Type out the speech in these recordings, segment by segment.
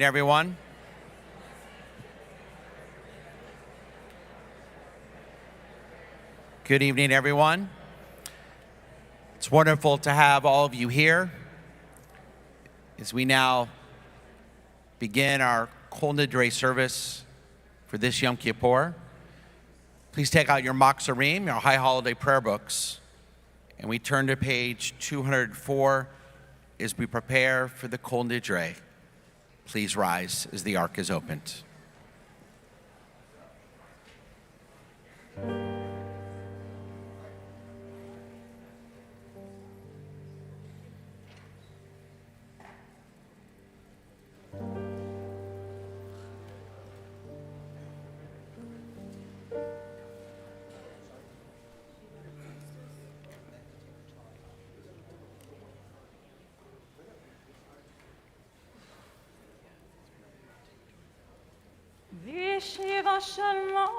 Everyone. Good evening, everyone. It's wonderful to have all of you here as we now begin our Kol Nidre service for this Yom Kippur. Please take out your Maksarim, your High Holiday prayer books, and we turn to page 204 as we prepare for the Kol Nidre. Please rise as the ark is opened. Shiva Shalom,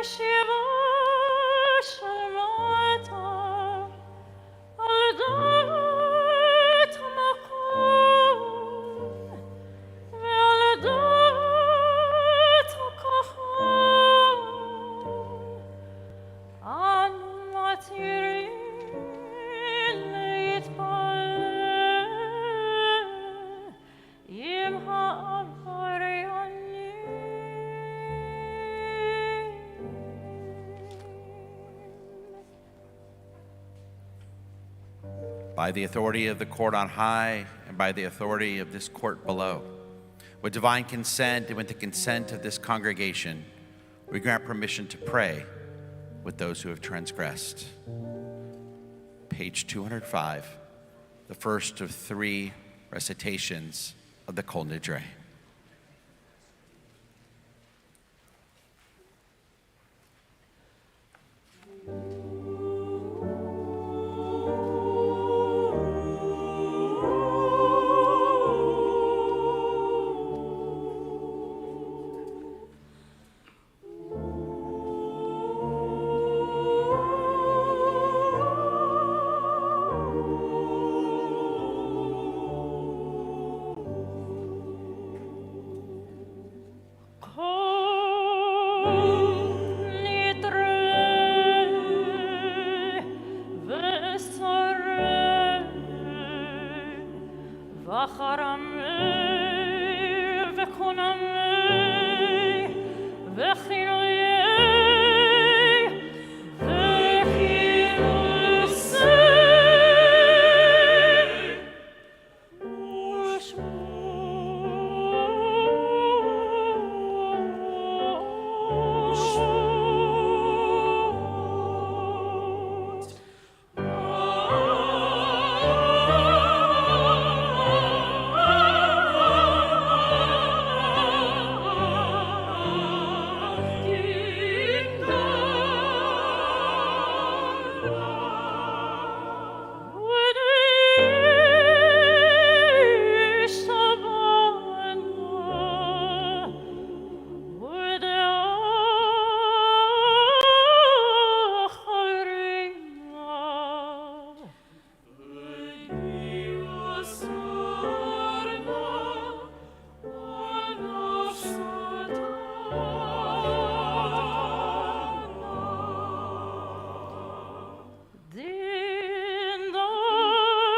Shiva Shalom, Aldat Makom, Aldat Kachon, An Matirin Leitpal, Yim Ha'avarion. By the authority of the court on high and by the authority of this court below, with divine consent and with the consent of this congregation, we grant permission to pray with those who have transgressed. Page 205, the first of three recitations of the Kol Nidre. Yom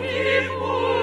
Kippur.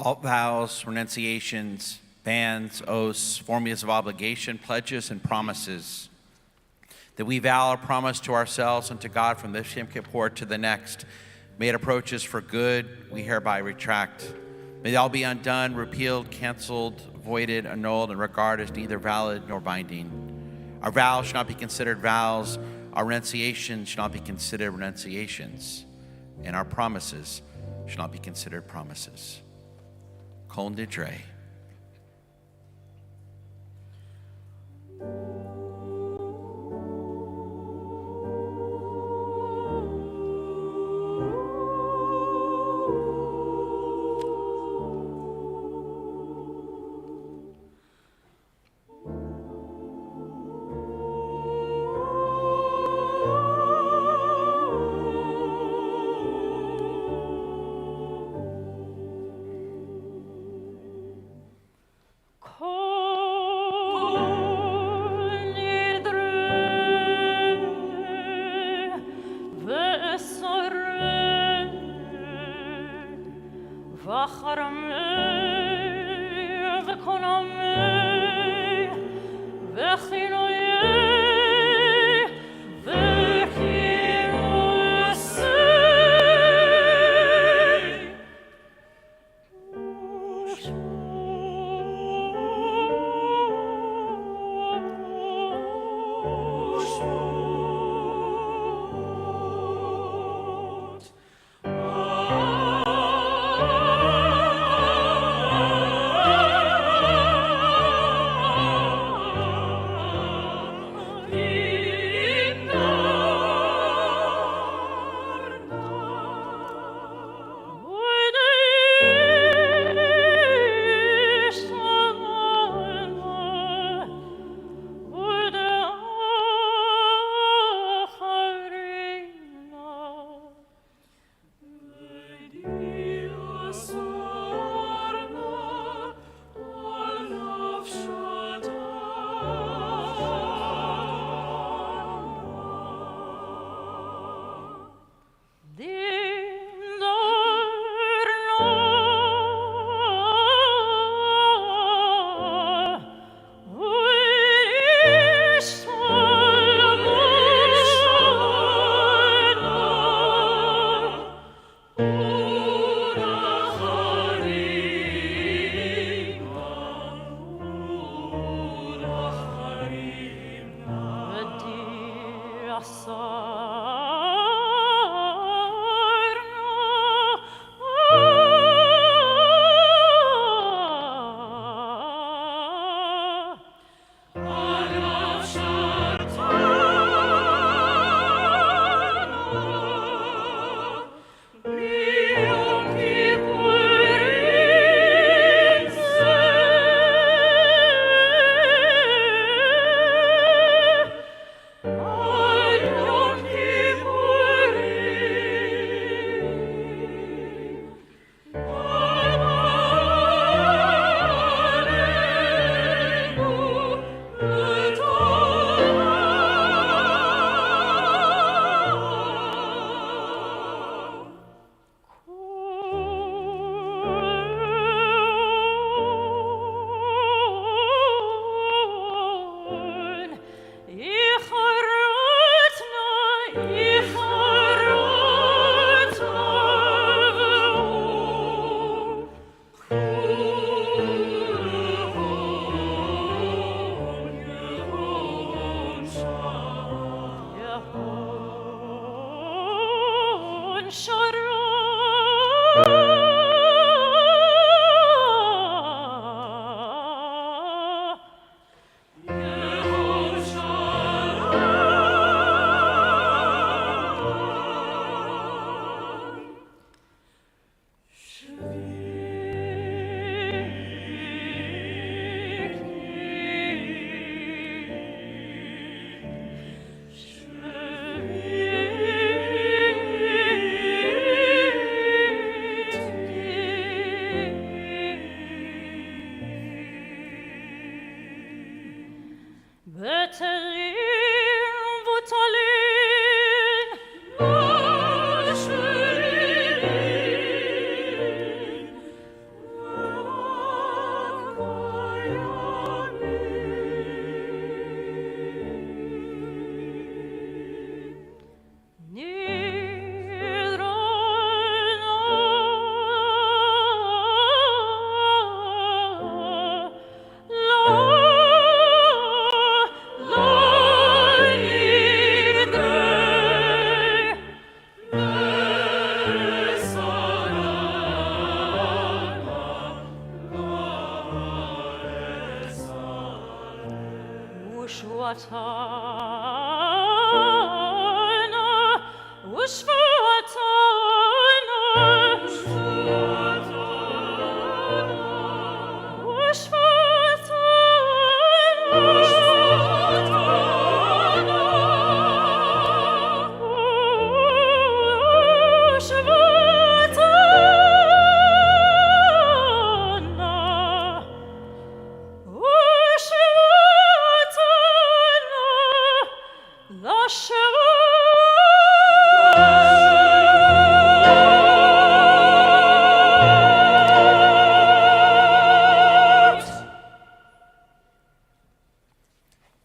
All vows, renunciations, bans, oaths, formulas of obligation, pledges, and promises that we vow or promise to ourselves and to God from this Yom Kippur to the next, may it approaches for good, we hereby retract. May they all be undone, repealed, canceled, voided, annulled, and regarded as neither valid nor binding. Our vows should not be considered vows, our renunciations should not be considered renunciations, and our promises should not be considered promises. Kol Nidre.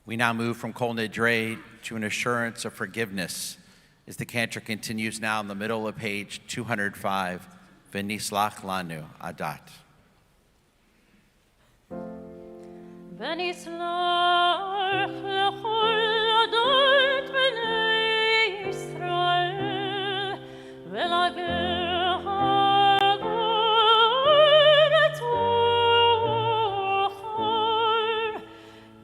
We now move from Kol Nidre to an assurance of forgiveness as the cantor continues now in the middle of page 205, V'nislach lanu adat. ונצלח לכל עדות בני ישראל ולגר הגוי בתוכם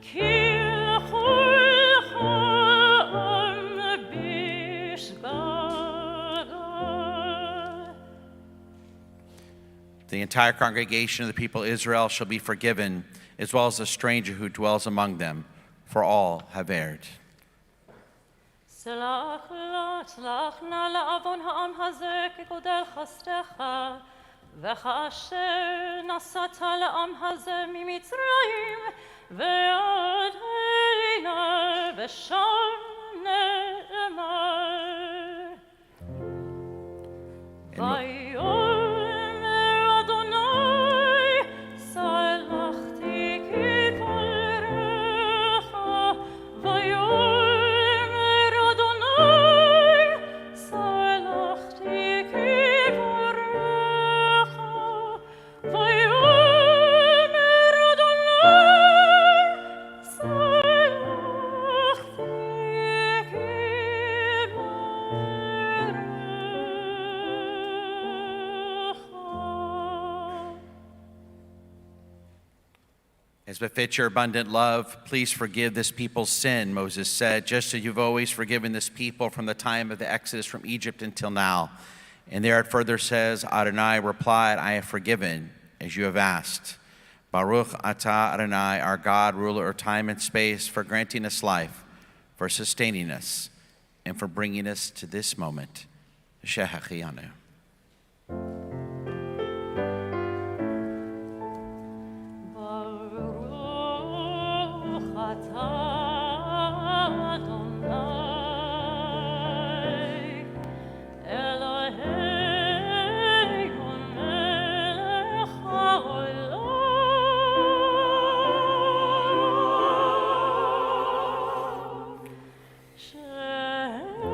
כי לכולך עם בשגגה. The entire congregation of the people of Israel shall be forgiven, as well as the stranger who dwells among them, for all have erred. סלח נא לעוון העם הזה כגודל חסדך, וכאשר נסעת לעם הזה ממצרים, ועד הנה ושם נאמר. ויאמר אדוני, סלחתי כפרך, ויאמר אדוני, סלחתי כפרך, ויאמר אדוני, סלחתי כפרך. As befits your abundant love, please forgive this people's sin, Moses said, just as you've always forgiven this people from the time of the exodus from Egypt until now. And there it further says, Adonai replied, I have forgiven, as you have asked. Baruch atah Adonai, our God, ruler of time and space, for granting us life, for sustaining us, and for bringing us to this moment. Shehachianu. ברוך אתה אדוני אלוהינו מלך העולם שהחיינו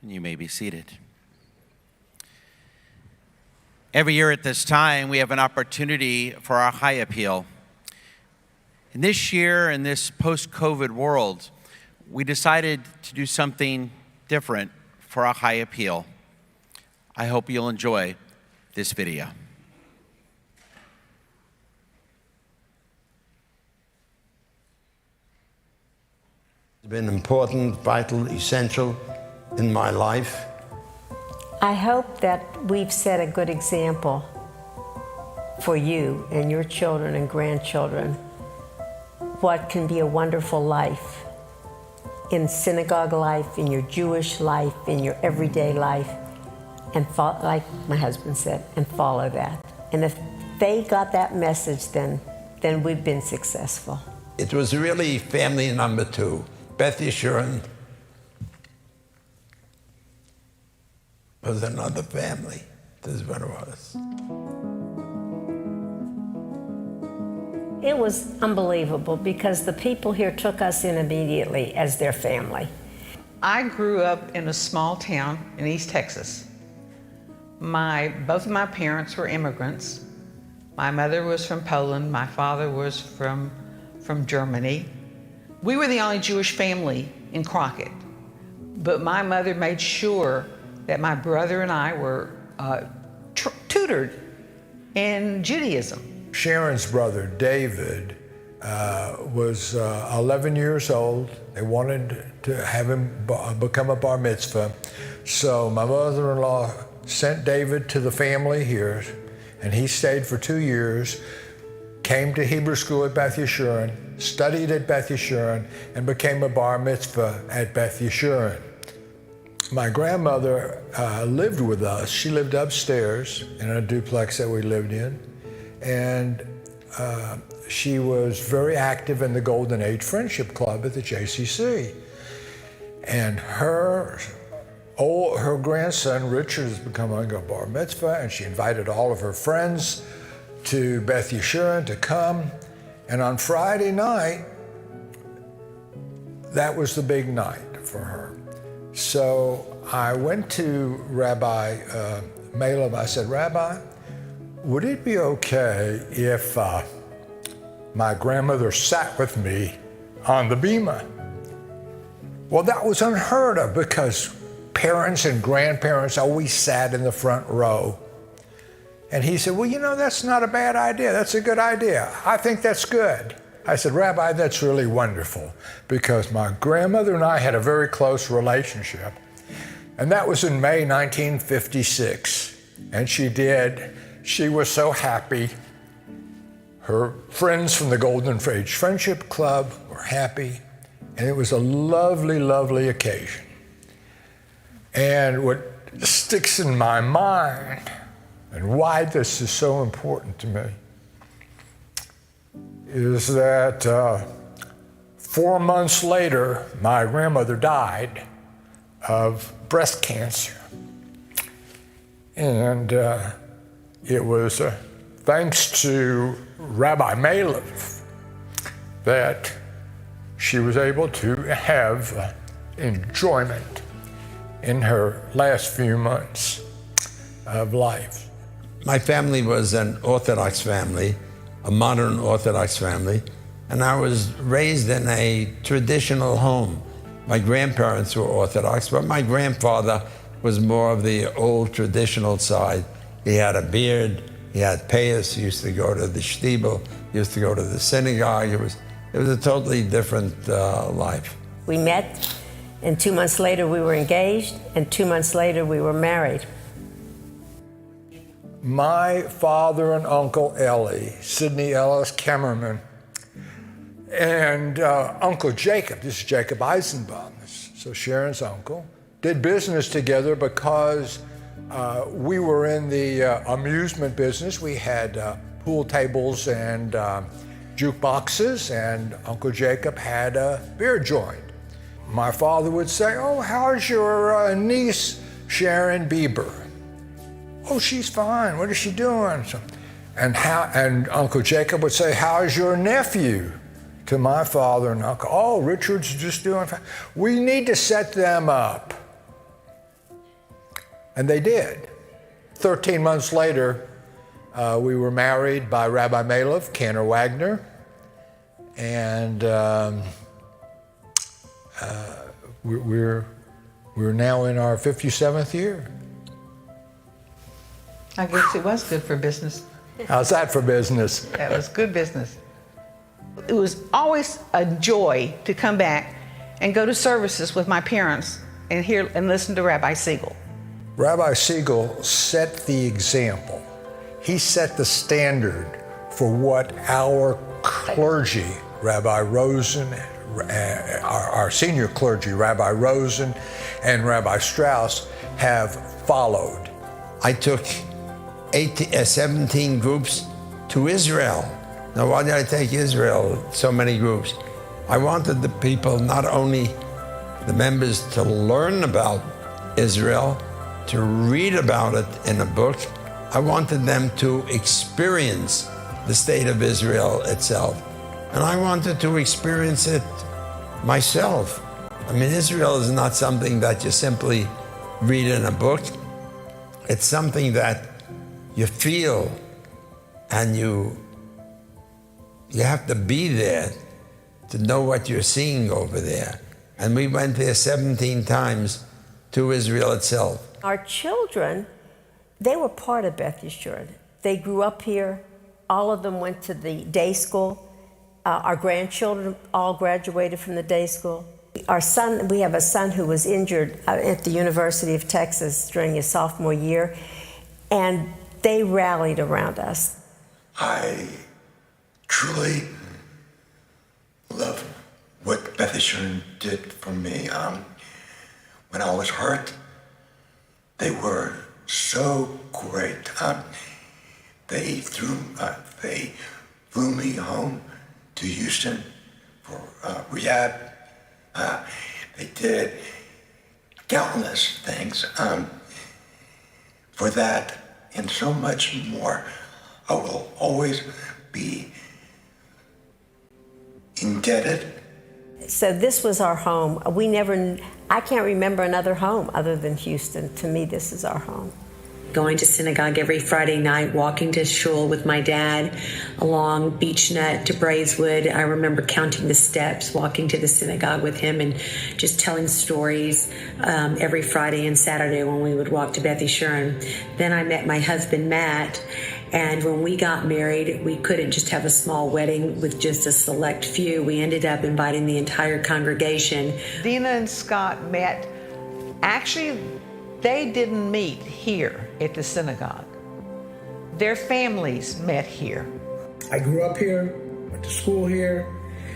You may be seated. Every year at this time, we have an opportunity for our high appeal. And this year, in this post-COVID world, we decided to do something different for our high appeal. I hope you'll enjoy this video. It's been important, vital, essential in my life. I hope that we've set a good example for you and your children and grandchildren what can be a wonderful life in synagogue life, in your Jewish life, in your everyday life, and like my husband said, and follow that. And if they got that message, then we've been successful. It was really family number 2. Beth Yeshurun was another family. This is what it was. It was unbelievable because the people here took us in immediately as their family. I grew up in a small town in East Texas. Both of my parents were immigrants. My mother was from Poland, my father was from Germany. We were the only Jewish family in Crockett, but my mother made sure that my brother and I were tutored in Judaism. Sharon's brother, David, was 11 years old. They wanted to have him become a bar mitzvah. So my mother-in-law sent David to the family here, and he stayed for 2 years, came to Hebrew school at Beth Yeshurun, studied at Beth Yeshurun, and became a bar mitzvah at Beth Yeshurun. My grandmother lived with us. She lived upstairs in a duplex that we lived in. And she was very active in the Golden Age Friendship Club at the JCC. And her grandson, Richard, has become a bar mitzvah, and she invited all of her friends to Beth Yeshurun to come. And on Friday night, that was the big night for her. So I went to Rabbi Malem. I said, Rabbi, would it be okay if my grandmother sat with me on the bima? Well, that was unheard of because parents and grandparents always sat in the front row. And he said, well, you know, that's not a bad idea. That's a good idea. I think that's good. I said, Rabbi, that's really wonderful because my grandmother and I had a very close relationship. And that was in May 1956. And she was so happy. Her friends from the Golden Age Friendship Club were happy. And it was a lovely, lovely occasion. And what sticks in my mind and why this is so important to me is that 4 months later, my grandmother died of breast cancer. And it was thanks to Rabbi Malem that she was able to have enjoyment in her last few months of life. My family was an Orthodox family, a modern Orthodox family, and I was raised in a traditional home. My grandparents were Orthodox, but my grandfather was more of the old traditional side. He had a beard, he had payas, he used to go to the shtibel, he used to go to the synagogue. It was a totally different life. We met, and 2 months later we were engaged, and 2 months later we were married. My father and Uncle Ellie, Sidney Ellis Kemmerman, and Uncle Jacob, this is Jacob Eisenbaum, so Sharon's uncle, did business together because we were in the amusement business. We had pool tables and jukeboxes, and Uncle Jacob had a beer joint. My father would say, oh, how's your niece, Sharon Bieber? Oh, she's fine. What is she doing? And Uncle Jacob would say, how's your nephew? To my father and uncle. Oh, Richard's just doing fine. We need to set them up. And they did. 13 months later, we were married by Rabbi Malov, Cantor Wagner, and we're now in our 57th year. I guess it was good for business. How's that for business? That was good business. It was always a joy to come back and go to services with my parents and hear and listen to Rabbi Siegel. Rabbi Siegel set the example. He set the standard for what our clergy, Rabbi Rosen, our senior clergy, Rabbi Rosen and Rabbi Strauss, have followed. I took 17 groups to Israel. Now, why did I take Israel, so many groups? I wanted the people, not only the members, to learn about Israel, to read about it in a book. I wanted them to experience the state of Israel itself. And I wanted to experience it myself. I mean, Israel is not something that you simply read in a book. It's something that you feel, and you have to be there to know what you're seeing over there. And we went there 17 times to Israel itself. Our children, they were part of Beth Yeshurun. They grew up here. All of them went to the day school. Our grandchildren all graduated from the day school. Our son, we have a son who was injured at the University of Texas during his sophomore year, and they rallied around us. I truly love what Beth Yeshurun did for me. When I was hurt, they were so great. They flew me home to Houston for rehab. They did countless things. For that and so much more, I will always be indebted. So this was our home. I can't remember another home other than Houston. To me, this is our home. Going to synagogue every Friday night, walking to shul with my dad along Beech Nut to Braeswood. I remember counting the steps, walking to the synagogue with him, and just telling stories every Friday and Saturday when we would walk to Beth Yeshurun. Then I met my husband, Matt, and when we got married, we couldn't just have a small wedding with just a select few. We ended up inviting the entire congregation. Dina and Scott met. Actually, they didn't meet here at the synagogue. Their families met here. I grew up here, went to school here,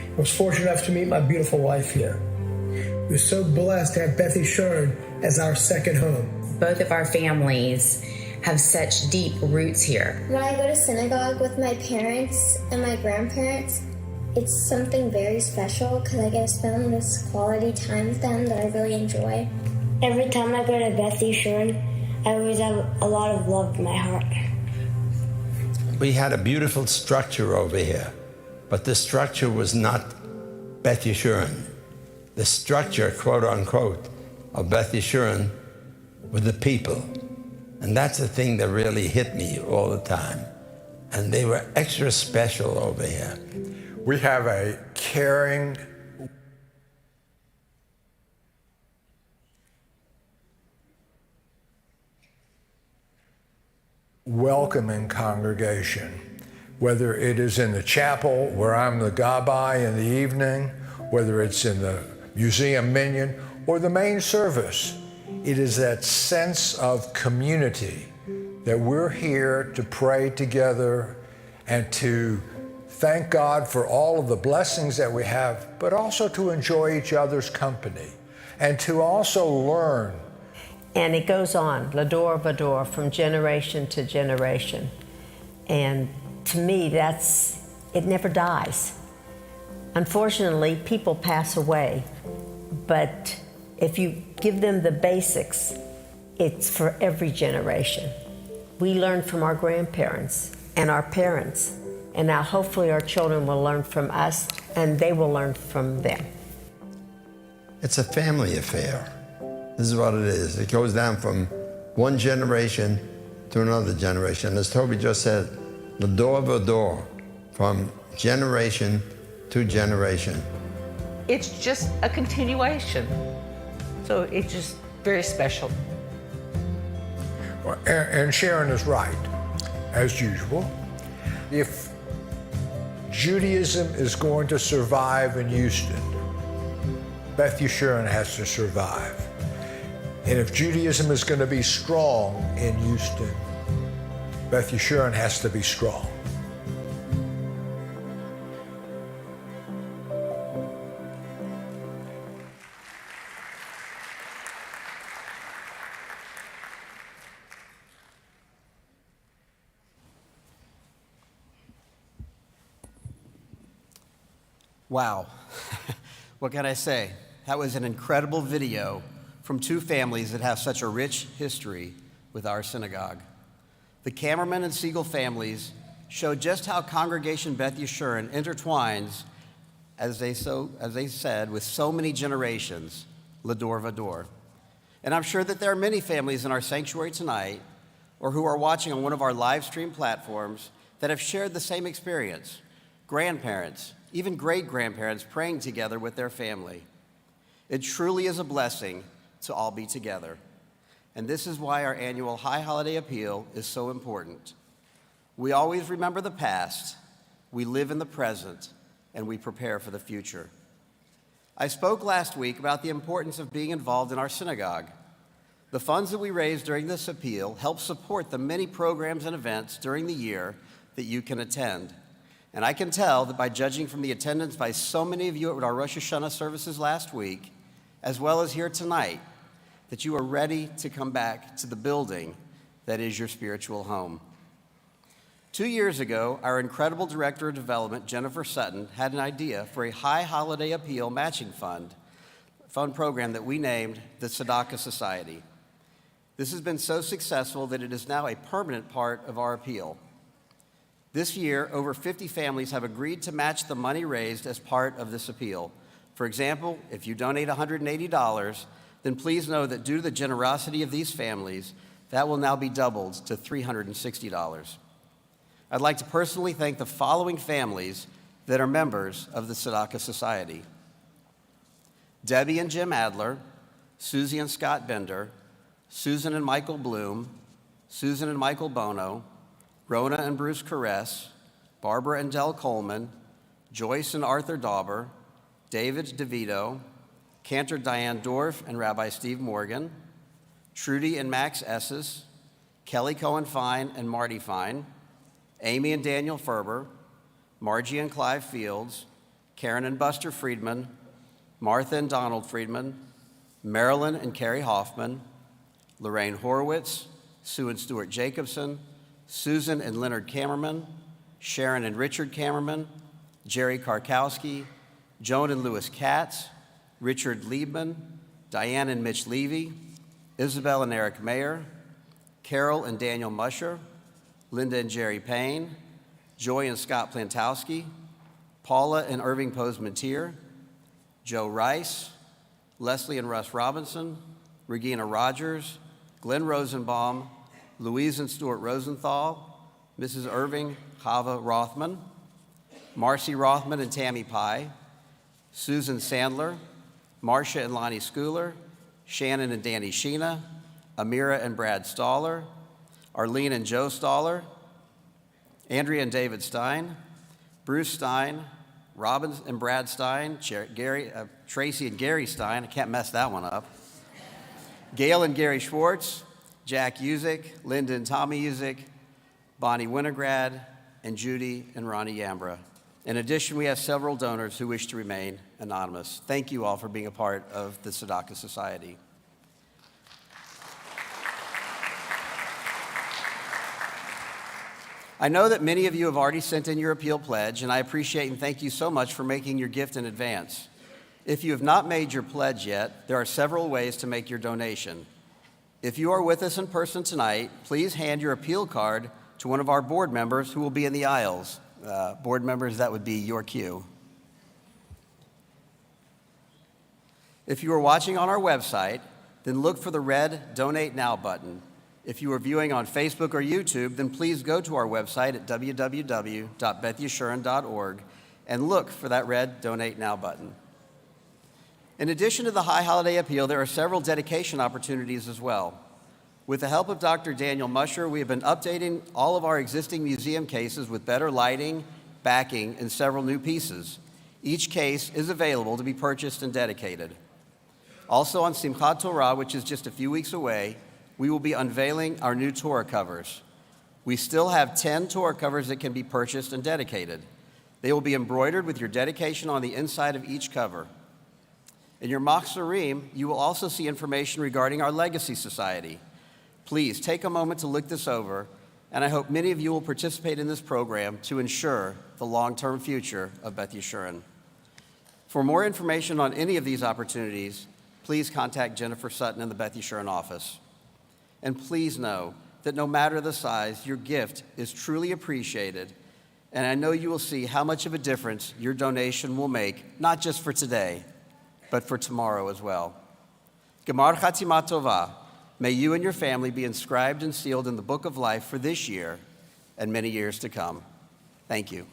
and was fortunate enough to meet my beautiful wife here. We're so blessed to have Beth Yeshurun as our second home. Both of our families have such deep roots here. When I go to synagogue with my parents and my grandparents, it's something very special because I get to spend this quality time with them that I really enjoy. Every time I go to Beth Yeshurun, I always have a lot of love in my heart. We had a beautiful structure over here, but the structure was not Beth Yeshurun. The structure, quote unquote, of Beth Yeshurun were the people. And that's the thing that really hit me all the time. And they were extra special over here. We have a caring, welcoming congregation, whether it is in the chapel where I'm the gabbai in the evening, whether it's in the museum minyan, or the main service. It is that sense of community that we're here to pray together and to thank God for all of the blessings that we have, but also to enjoy each other's company and to also learn. And it goes on, Lador Vador, from generation to generation. And to me, it never dies. Unfortunately, people pass away, but if you give them the basics, it's for every generation. We learn from our grandparents and our parents, and now hopefully our children will learn from us, and they will learn from them. It's a family affair. This is what it is. It goes down from one generation to another generation. As Toby just said, l'dor v'dor, from generation to generation. It's just a continuation. So it's just very special. Well, and Sharon is right, as usual. If Judaism is going to survive in Houston, Beth Yeshurun has to survive. And if Judaism is going to be strong in Houston, Beth Yeshurun has to be strong. Wow. What can I say? That was an incredible video from two families that have such a rich history with our synagogue. The Cameraman and Siegel families showed just how Congregation Beth Yeshurun intertwines, as they said, with so many generations, l'dor v'dor. And I'm sure that there are many families in our sanctuary tonight, or who are watching on one of our live stream platforms, that have shared the same experience. Grandparents, even great-grandparents praying together with their family. It truly is a blessing to all be together. And this is why our annual High Holiday Appeal is so important. We always remember the past, we live in the present, and we prepare for the future. I spoke last week about the importance of being involved in our synagogue. The funds that we raise during this appeal help support the many programs and events during the year that you can attend. And I can tell that by judging from the attendance by so many of you at our Rosh Hashanah services last week, as well as here tonight, that you are ready to come back to the building that is your spiritual home. 2 years ago, our incredible Director of Development, Jennifer Sutton, had an idea for a High Holiday Appeal matching fund program that we named the Tzedakah Society. This has been so successful that it is now a permanent part of our appeal. This year, over 50 families have agreed to match the money raised as part of this appeal. For example, if you donate $180, then please know that due to the generosity of these families, that will now be doubled to $360. I'd like to personally thank the following families that are members of the Tzedakah Society: Debbie and Jim Adler, Susie and Scott Bender, Susan and Michael Bloom, Susan and Michael Bono, Rona and Bruce Caress, Barbara and Del Coleman, Joyce and Arthur Dauber, David DeVito, Cantor Diane Dorff and Rabbi Steve Morgan, Trudy and Max Esses, Kelly Cohen Fine and Marty Fine, Amy and Daniel Ferber, Margie and Clive Fields, Karen and Buster Friedman, Martha and Donald Friedman, Marilyn and Carrie Hoffman, Lorraine Horowitz, Sue and Stuart Jacobson, Susan and Leonard Kammerman, Sharon and Richard Kammerman, Jerry Karkowski, Joan and Louis Katz, Richard Liebman, Diane and Mitch Levy, Isabel and Eric Mayer, Carol and Daniel Musher, Linda and Jerry Payne, Joy and Scott Plantowski, Paula and Irving Posmentier, Joe Rice, Leslie and Russ Robinson, Regina Rogers, Glenn Rosenbaum, Louise and Stuart Rosenthal, Mrs. Irving Chava Rothman, Marcy Rothman and Tammy Pye, Susan Sandler, Marcia and Lonnie Schooler, Shannon and Danny Sheena, Amira and Brad Staller, Arlene and Joe Staller, Andrea and David Stein, Bruce Stein, Robin and Brad Stein, Tracy and Gary Stein, I can't mess that one up, Gail and Gary Schwartz, Jack Usick, Linda and Tommy Usick, Bonnie Winograd, and Judy and Ronnie Yambra. In addition, we have several donors who wish to remain anonymous. Thank you all for being a part of the Tzedakah Society. I know that many of you have already sent in your appeal pledge, and I appreciate and thank you so much for making your gift in advance. If you have not made your pledge yet, there are several ways to make your donation. If you are with us in person tonight, please hand your appeal card to one of our board members who will be in the aisles. Board members, that would be your cue. If you are watching on our website, then look for the red Donate Now button. If you are viewing on Facebook or YouTube, then please go to our website at www.bethyeshurun.org and look for that red Donate Now button. In addition to the High Holiday Appeal, there are several dedication opportunities as well. With the help of Dr. Daniel Musher, we have been updating all of our existing museum cases with better lighting, backing, and several new pieces. Each case is available to be purchased and dedicated. Also on Simchat Torah, which is just a few weeks away, we will be unveiling our new Torah covers. We still have 10 Torah covers that can be purchased and dedicated. They will be embroidered with your dedication on the inside of each cover. In your Machzorim, you will also see information regarding our Legacy Society. Please take a moment to look this over, and I hope many of you will participate in this program to ensure the long-term future of Beth Yeshurun. For more information on any of these opportunities, please contact Jennifer Sutton in the Beth Yeshurun office. And please know that no matter the size, your gift is truly appreciated, and I know you will see how much of a difference your donation will make, not just for today, but for tomorrow as well. Gemar Chatzima Tova, may you and your family be inscribed and sealed in the book of life for this year and many years to come. Thank you.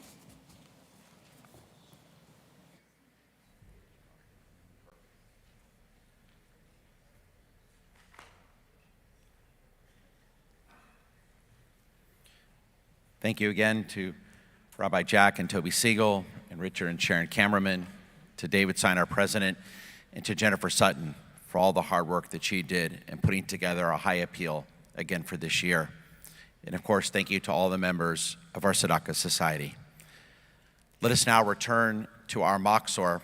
Thank you again to Rabbi Jack and Toby Siegel and Richard and Sharon Cameraman, to David Stein, our president, and to Jennifer Sutton for all the hard work that she did in putting together a high appeal again for this year. And of course, thank you to all the members of our Tzedakah Society. Let us now return to our Machzor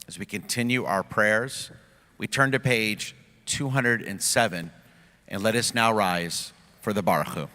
as we continue our prayers. We turn to page 207, and let us now rise for the Baruch Hu.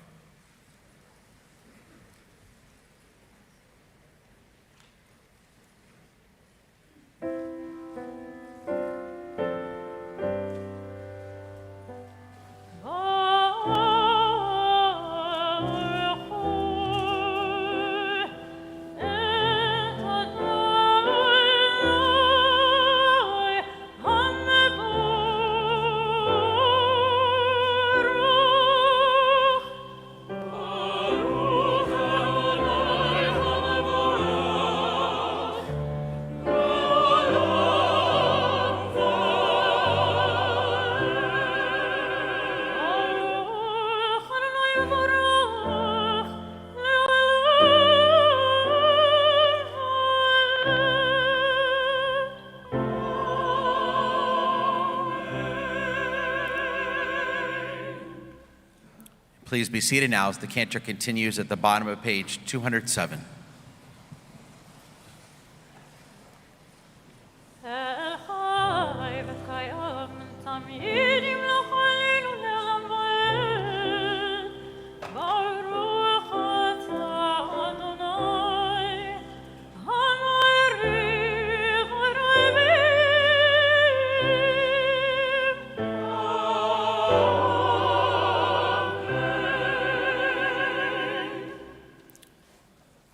Please be seated now as the cantor continues at the bottom of page 207.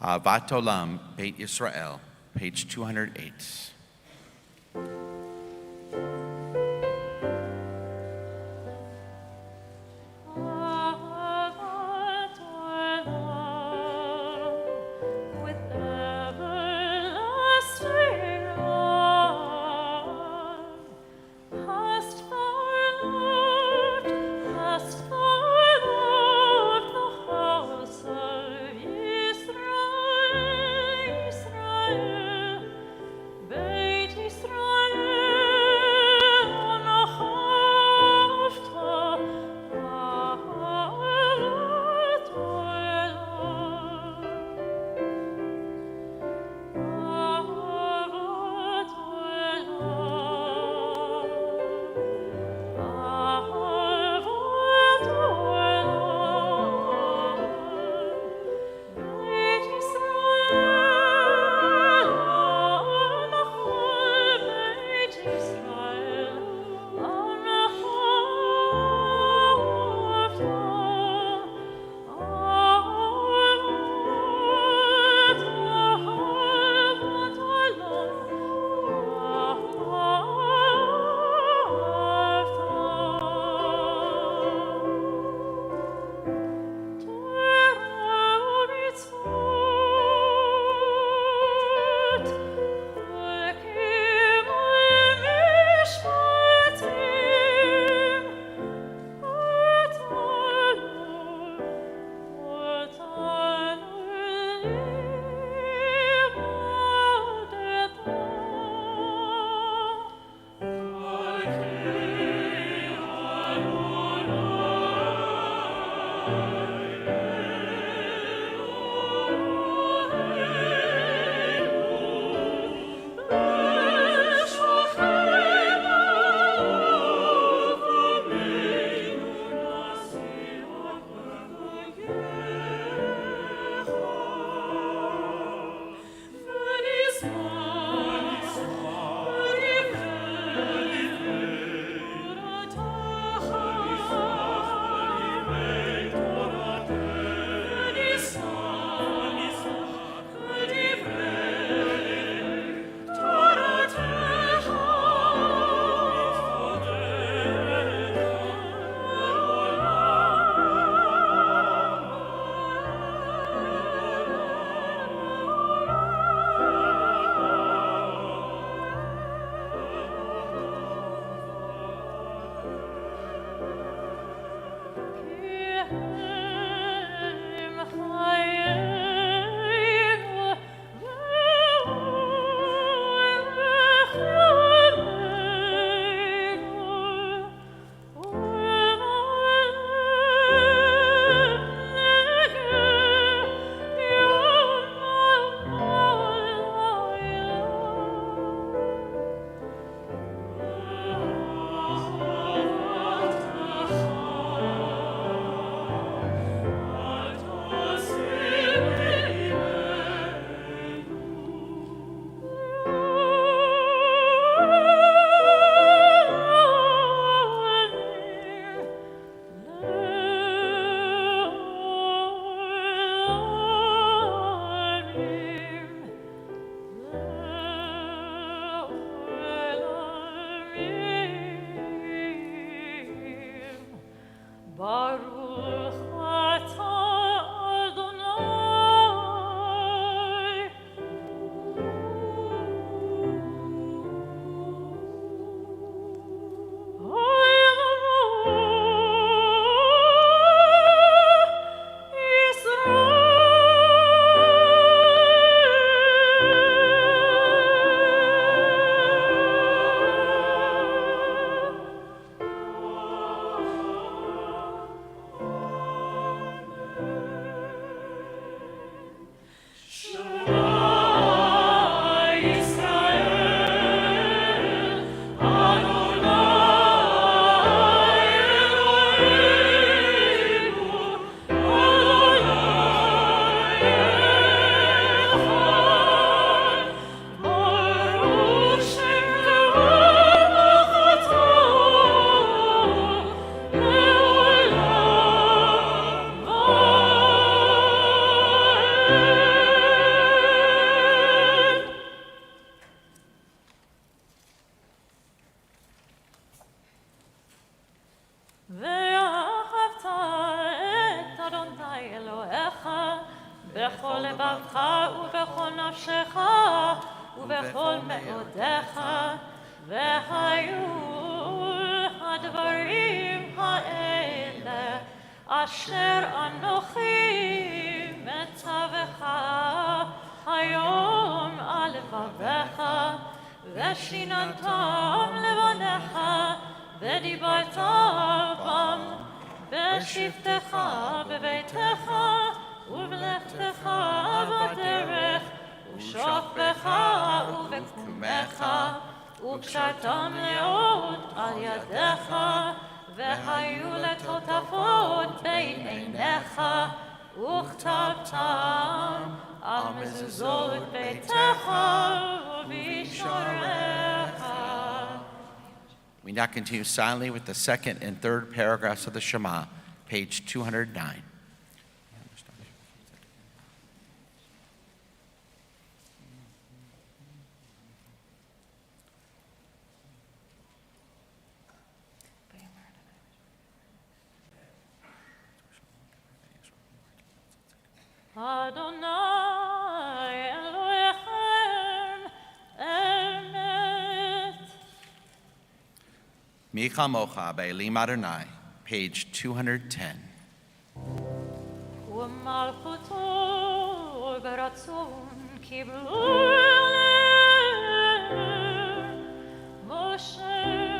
Avat Olam, Beit Yisrael, page 208. Beth בכל לבבך ובכל נפשך ובכל מאודיך, והיו הדברים האלה אשר אנוכי מצווך היום על לבביך, ושיננתם לבניך ודיברת בם בשבתך בביתך ובלכתך בדרך ושוכבך ובקומך, וקשרתם מאוד על ידיך, והיו לטוטפות בין עיניך, וכתבתם על מזוזות ביתך ובשעריך. We now continue silently with the second and third paragraphs of the Shema, page 209. Adonai Elohim Emet. Mi chamocha be'elim Adonai, page 210. U'malchuto beratzon kiblu Moshe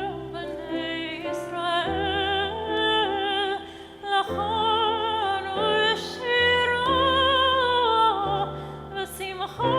u'bnei Yisrael lachon u'shira v'simcha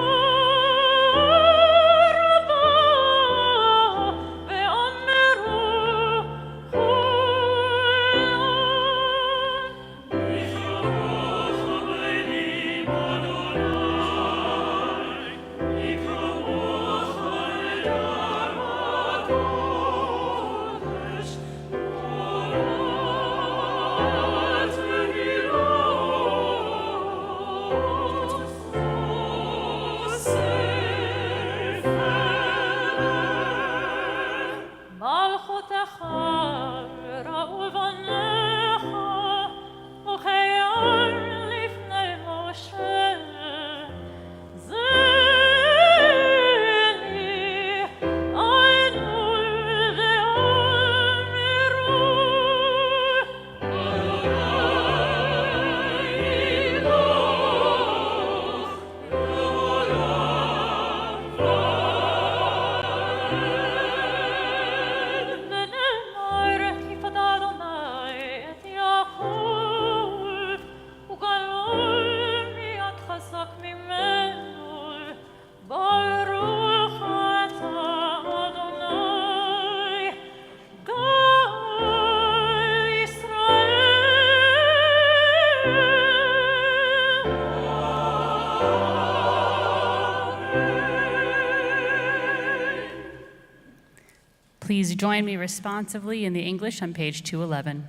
Please join me responsively in the English on page 211.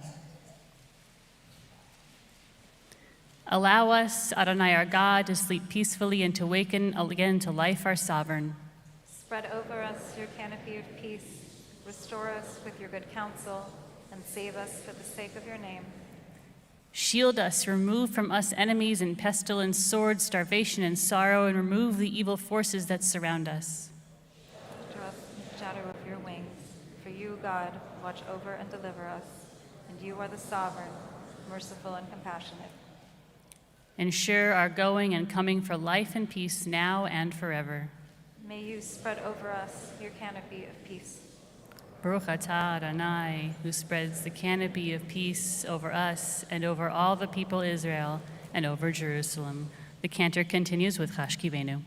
Allow us, Adonai our God, to sleep peacefully and to waken again to life our sovereign. Spread over us your canopy of peace, restore us with your good counsel, and save us for the sake of your name. Shield us, remove from us enemies and pestilence, sword, starvation, and sorrow, and remove the evil forces that surround us. Shelter us in the shadow of your wings. For you, God, watch over and deliver us, and you are the sovereign, merciful and compassionate. Ensure our going and coming for life and peace now and forever. May you spread over us your canopy of peace. Baruch atah Adonai, who spreads the canopy of peace over us and over all the people of Israel and over Jerusalem. The cantor continues with Chashkivenu.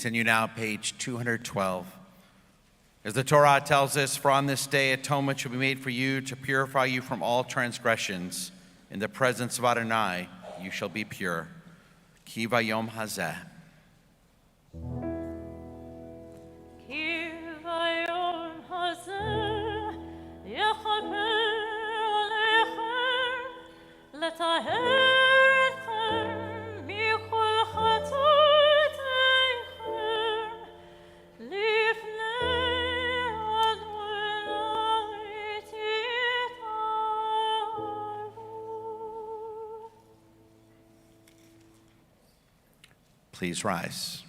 Continue now, page 212. As the Torah tells us, for on this day atonement shall be made for you to purify you from all transgressions. In the presence of Adonai you shall be pure. Ki vayom hazeh. Ki vayom hazeh yechaper alechem letaherchem michol chatoteichem lifnei Adonai titaru. Please rise.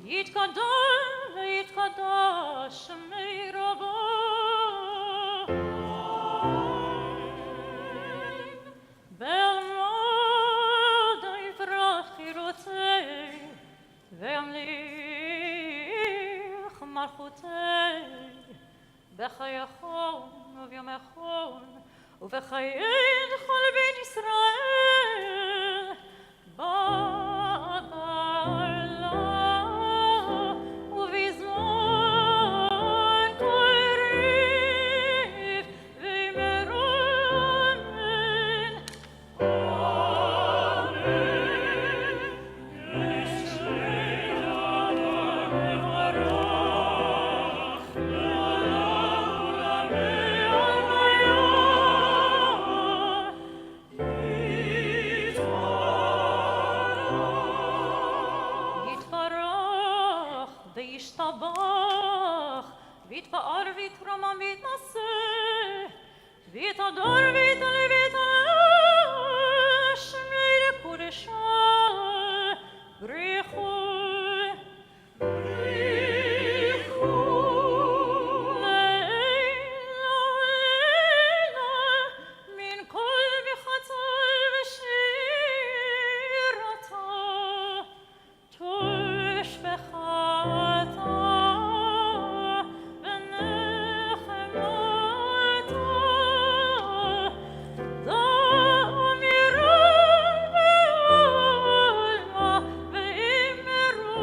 Yitkadash Shemei Rabbaim Be'almod Yivrach Chirotei Ve'amlich Malchutei B'chayachon u'vyomechon u'v'chayin chol ben Yisrael Ba'ala u'vizman ko'eriv v'yimeru amen. Amen. Yisrael Mevarach Yitvarach v'yishtabach v'yitpa'ar v'yitramam v'yitnaseh v'yitador v'yitale v'yitale Shemei lekodesha Brichu Leila Leila min kol v'chatzal v'shirata tush v'chata v'nechemata da'amiru v'alma v'imeru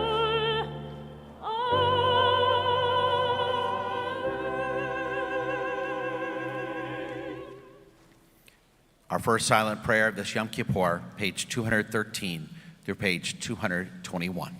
Our first silent prayer of this Yom Kippur, page 213 through page 221.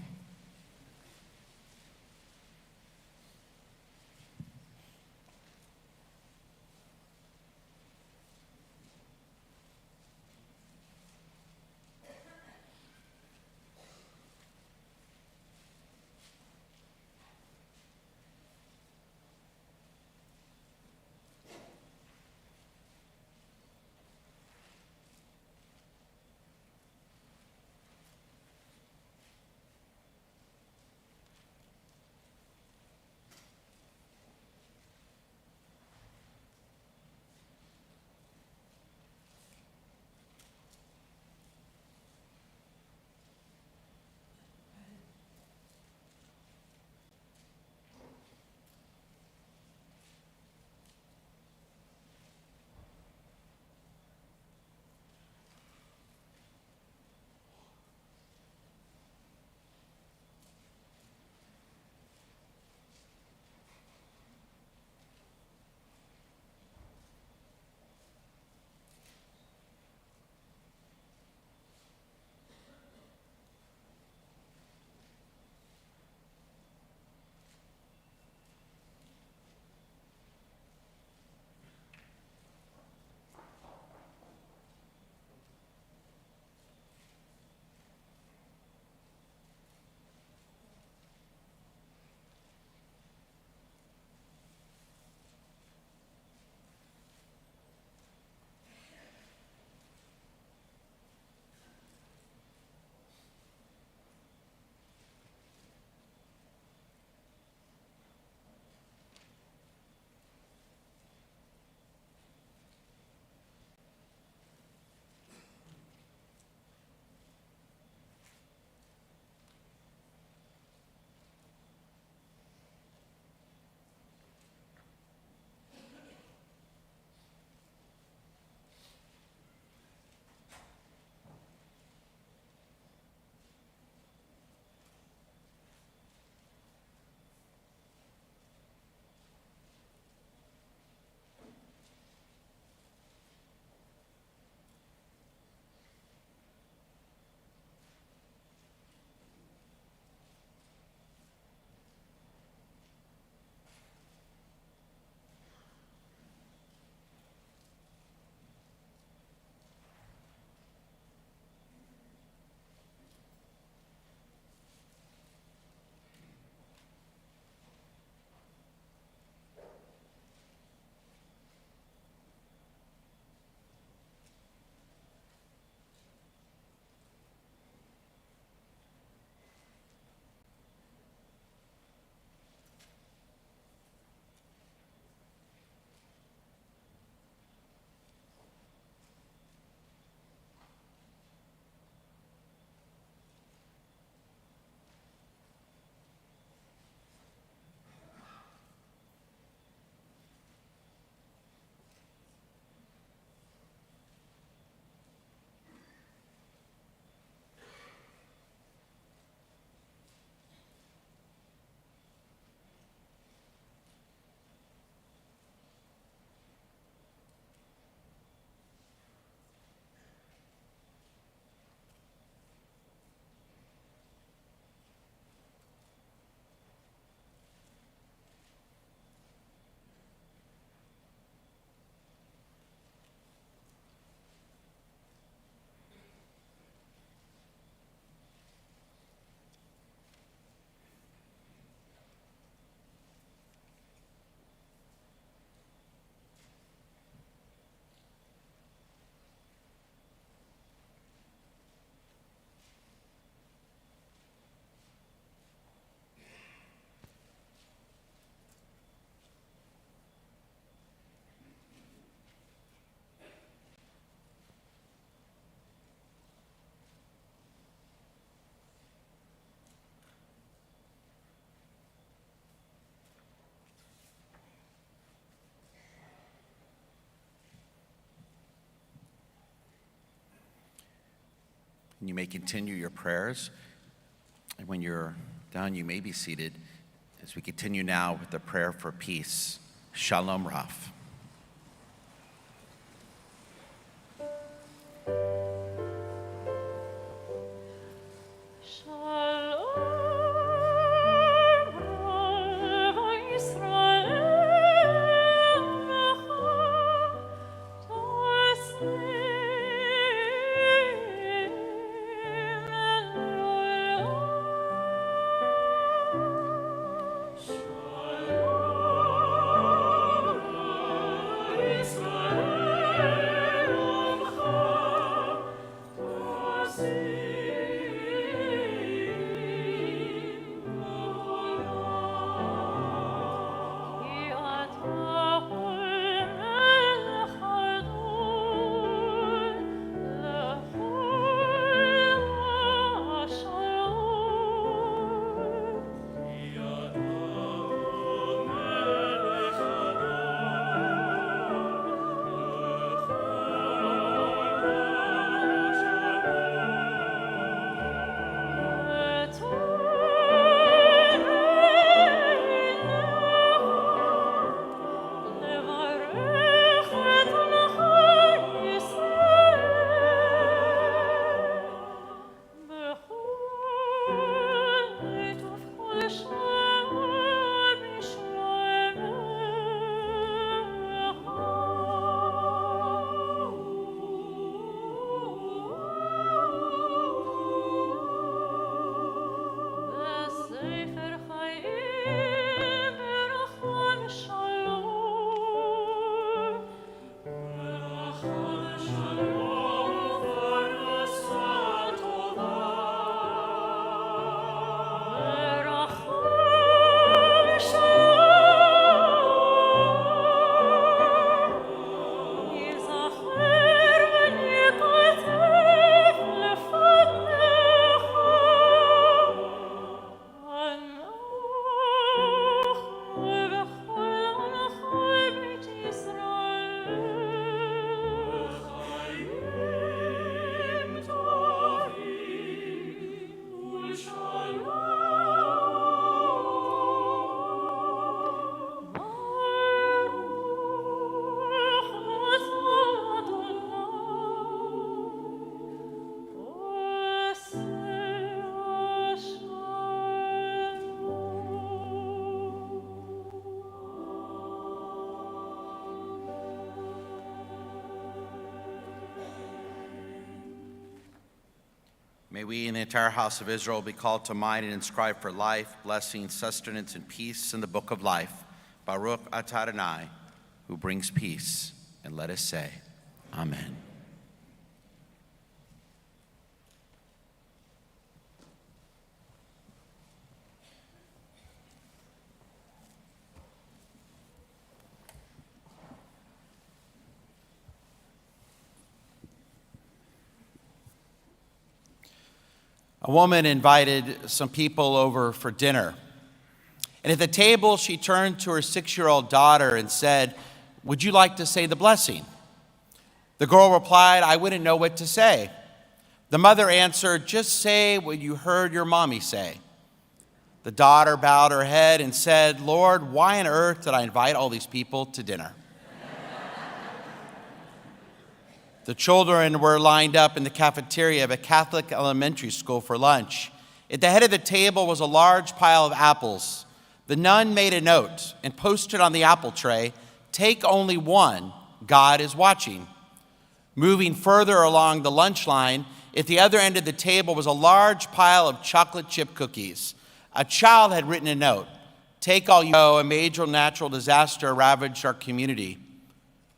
and you may continue your prayers. And when you're done, you may be seated as we continue now with the prayer for peace. Shalom Rav. May we in the entire house of Israel be called to mind and inscribed for life, blessing, sustenance, and peace in the book of life. Baruch atah Adonai, who brings peace. And let us say, Amen. A woman invited some people over for dinner. And at the table, she turned to her 6-year-old daughter and said, "Would you like to say the blessing?" The girl replied, "I wouldn't know what to say." The mother answered, "Just say what you heard your mommy say." The daughter bowed her head and said, "Lord, why on earth did I invite all these people to dinner?" The children were lined up in the cafeteria of a Catholic elementary school for lunch. At the head of the table was a large pile of apples. The nun made a note and posted on the apple tray, "Take only one, God is watching." Moving further along the lunch line, at the other end of the table was a large pile of chocolate chip cookies. A child had written a note, "Take all you know, a major natural disaster ravaged our community."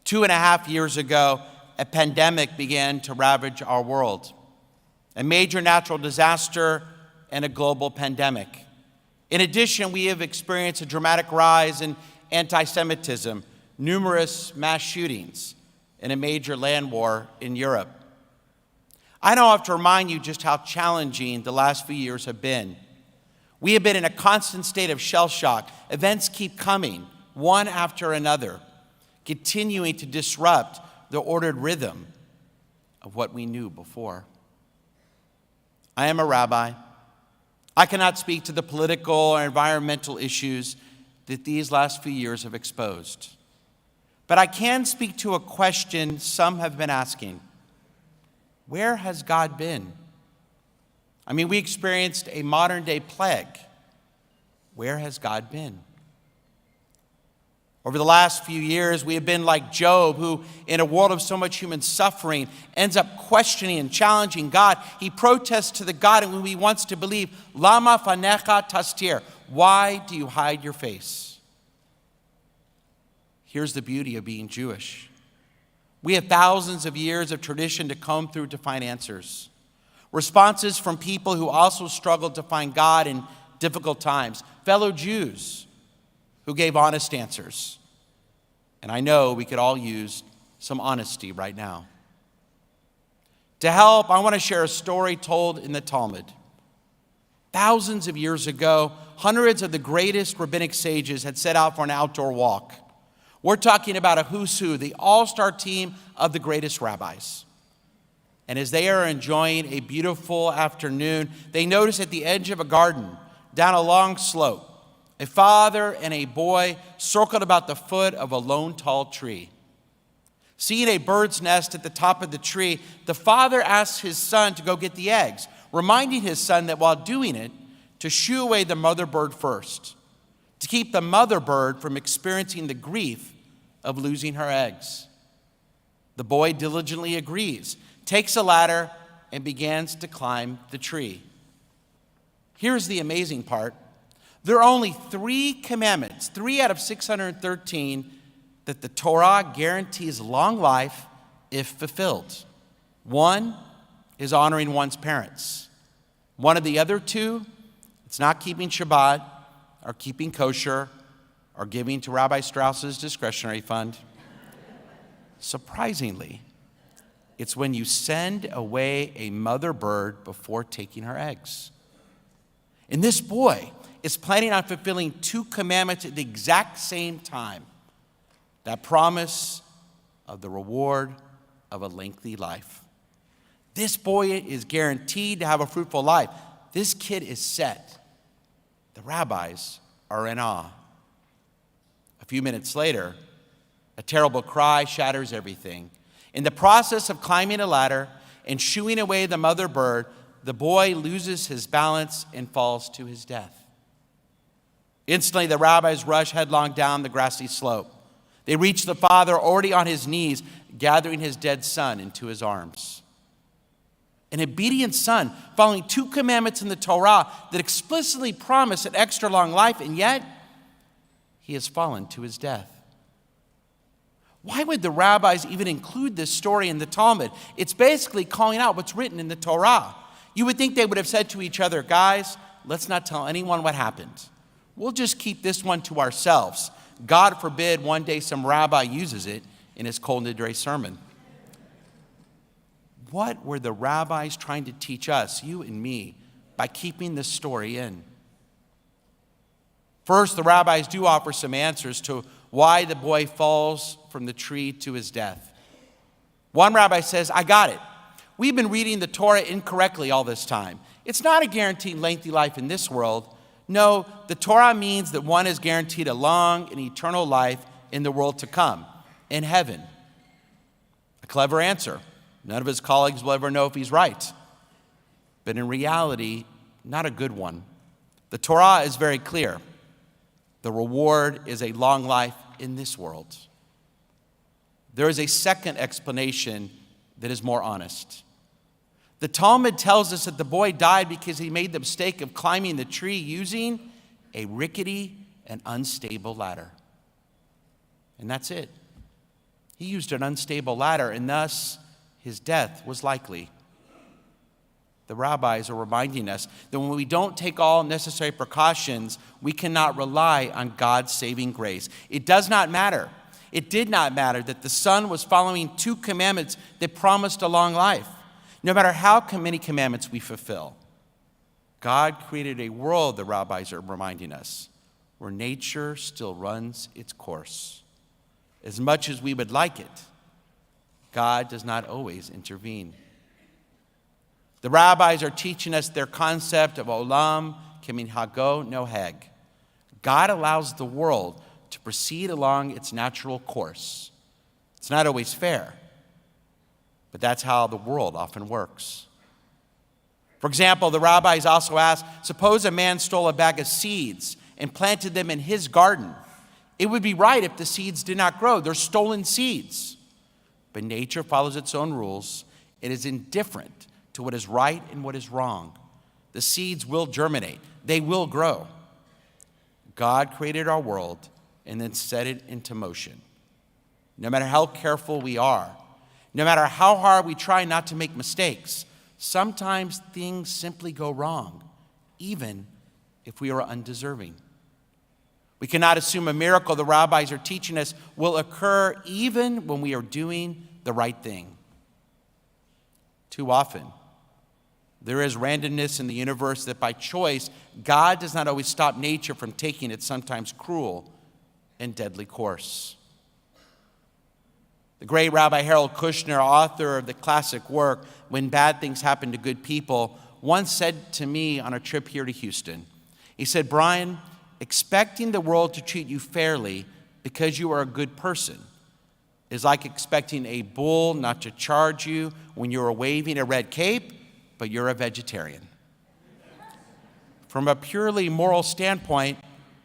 2.5 years ago, a pandemic began to ravage our world. A major natural disaster and a global pandemic. In addition, we have experienced a dramatic rise in anti-Semitism, numerous mass shootings, and a major land war in Europe. I don't have to remind you just how challenging the last few years have been. We have been in a constant state of shell shock. Events keep coming, one after another, continuing to disrupt the ordered rhythm of what we knew before. I am a rabbi. I cannot speak to the political or environmental issues that these last few years have exposed. But I can speak to a question some have been asking. Where has God been? I mean, we experienced a modern-day plague. Where has God been? Over the last few years, we have been like Job, who, in a world of so much human suffering, ends up questioning and challenging God. He protests to the God in whom he wants to believe, Lama fanecha tastir. Why do you hide your face? Here's the beauty of being Jewish. We have thousands of years of tradition to comb through to find answers. Responses from people who also struggled to find God in difficult times. Fellow Jews who gave honest answers. And I know we could all use some honesty right now. To help, I want to share a story told in the Talmud. Thousands of years ago, hundreds of the greatest rabbinic sages had set out for an outdoor walk. We're talking about a who's who, the all-star team of the greatest rabbis. And as they are enjoying a beautiful afternoon, they notice at the edge of a garden, down a long slope, a father and a boy circled about the foot of a lone tall tree. Seeing a bird's nest at the top of the tree, the father asks his son to go get the eggs, reminding his son that while doing it, to shoo away the mother bird first, to keep the mother bird from experiencing the grief of losing her eggs. The boy diligently agrees, takes a ladder, and begins to climb the tree. Here's the amazing part. There are only 3 commandments, 3 out of 613, that the Torah guarantees long life if fulfilled. One is honoring one's parents. One of the other 2, it's not keeping Shabbat or keeping kosher or giving to Rabbi Strauss's discretionary fund. Surprisingly, it's when you send away a mother bird before taking her eggs. And this boy is planning on fulfilling 2 commandments at the exact same time. That promise of the reward of a lengthy life. This boy is guaranteed to have a fruitful life. This kid is set. The rabbis are in awe. A few minutes later, a terrible cry shatters everything. In the process of climbing a ladder and shooing away the mother bird, the boy loses his balance and falls to his death. Instantly, the rabbis rush headlong down the grassy slope. They reach the father already on his knees, gathering his dead son into his arms. An obedient son, following 2 commandments in the Torah that explicitly promise an extra long life, and yet he has fallen to his death. Why would the rabbis even include this story in the Talmud? It's basically calling out what's written in the Torah. You would think they would have said to each other, guys, let's not tell anyone what happened. We'll just keep this one to ourselves. God forbid one day some rabbi uses it in his Kol Nidre sermon. What were the rabbis trying to teach us, you and me, by keeping this story in? First, the rabbis do offer some answers to why the boy falls from the tree to his death. One rabbi says, I got it. We've been reading the Torah incorrectly all this time. It's not a guaranteed lengthy life in this world. No, the Torah means that one is guaranteed a long and eternal life in the world to come, in heaven. A clever answer. None of his colleagues will ever know if he's right. But in reality, not a good one. The Torah is very clear. The reward is a long life in this world. There is a second explanation that is more honest. The Talmud tells us that the boy died because he made the mistake of climbing the tree using a rickety and unstable ladder. And that's it. He used an unstable ladder, and thus his death was likely. The rabbis are reminding us that when we don't take all necessary precautions, we cannot rely on God's saving grace. It does not matter. It did not matter that the son was following 2 commandments that promised a long life. No matter how many commandments we fulfill, God created a world, the rabbis are reminding us, where nature still runs its course. As much as we would like it, God does not always intervene. The rabbis are teaching us their concept of olam keminhago noheg. God allows the world to proceed along its natural course. It's not always fair, but that's how the world often works. For example, the rabbis also ask, suppose a man stole a bag of seeds and planted them in his garden. It would be right if the seeds did not grow. They're stolen seeds. But nature follows its own rules. It is indifferent to what is right and what is wrong. The seeds will germinate. They will grow. God created our world and then set it into motion. No matter how careful we are, no matter how hard we try not to make mistakes, sometimes things simply go wrong, even if we are undeserving. We cannot assume a miracle the rabbis are teaching us will occur even when we are doing the right thing. Too often, there is randomness in the universe that by choice, God does not always stop nature from taking its sometimes cruel and deadly course. The great Rabbi Harold Kushner, author of the classic work, When Bad Things Happen to Good People, once said to me on a trip here to Houston, he said, Brian, expecting the world to treat you fairly because you are a good person is like expecting a bull not to charge you when you are waving a red cape, but you're a vegetarian. From a purely moral standpoint,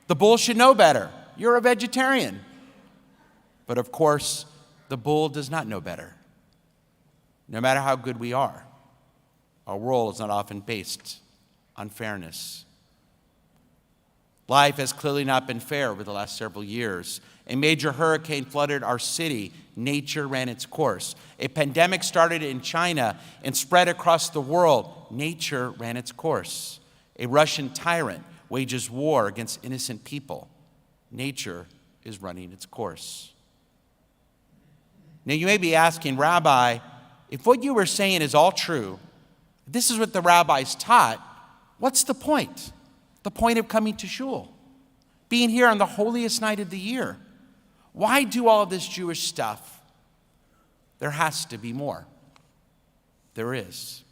the bull should know better. You're a vegetarian. But of course, the bull does not know better. No matter how good we are, our world is not often based on fairness. Life has clearly not been fair over the last several years. A major hurricane flooded our city. Nature ran its course. A pandemic started in China and spread across the world. Nature ran its course. A Russian tyrant wages war against innocent people. Nature is running its course. Now you may be asking, Rabbi, if what you were saying is all true, if this is what the rabbis taught, what's the point? The point of coming to shul, being here on the holiest night of the year. Why do all of this Jewish stuff? There has to be more. There is.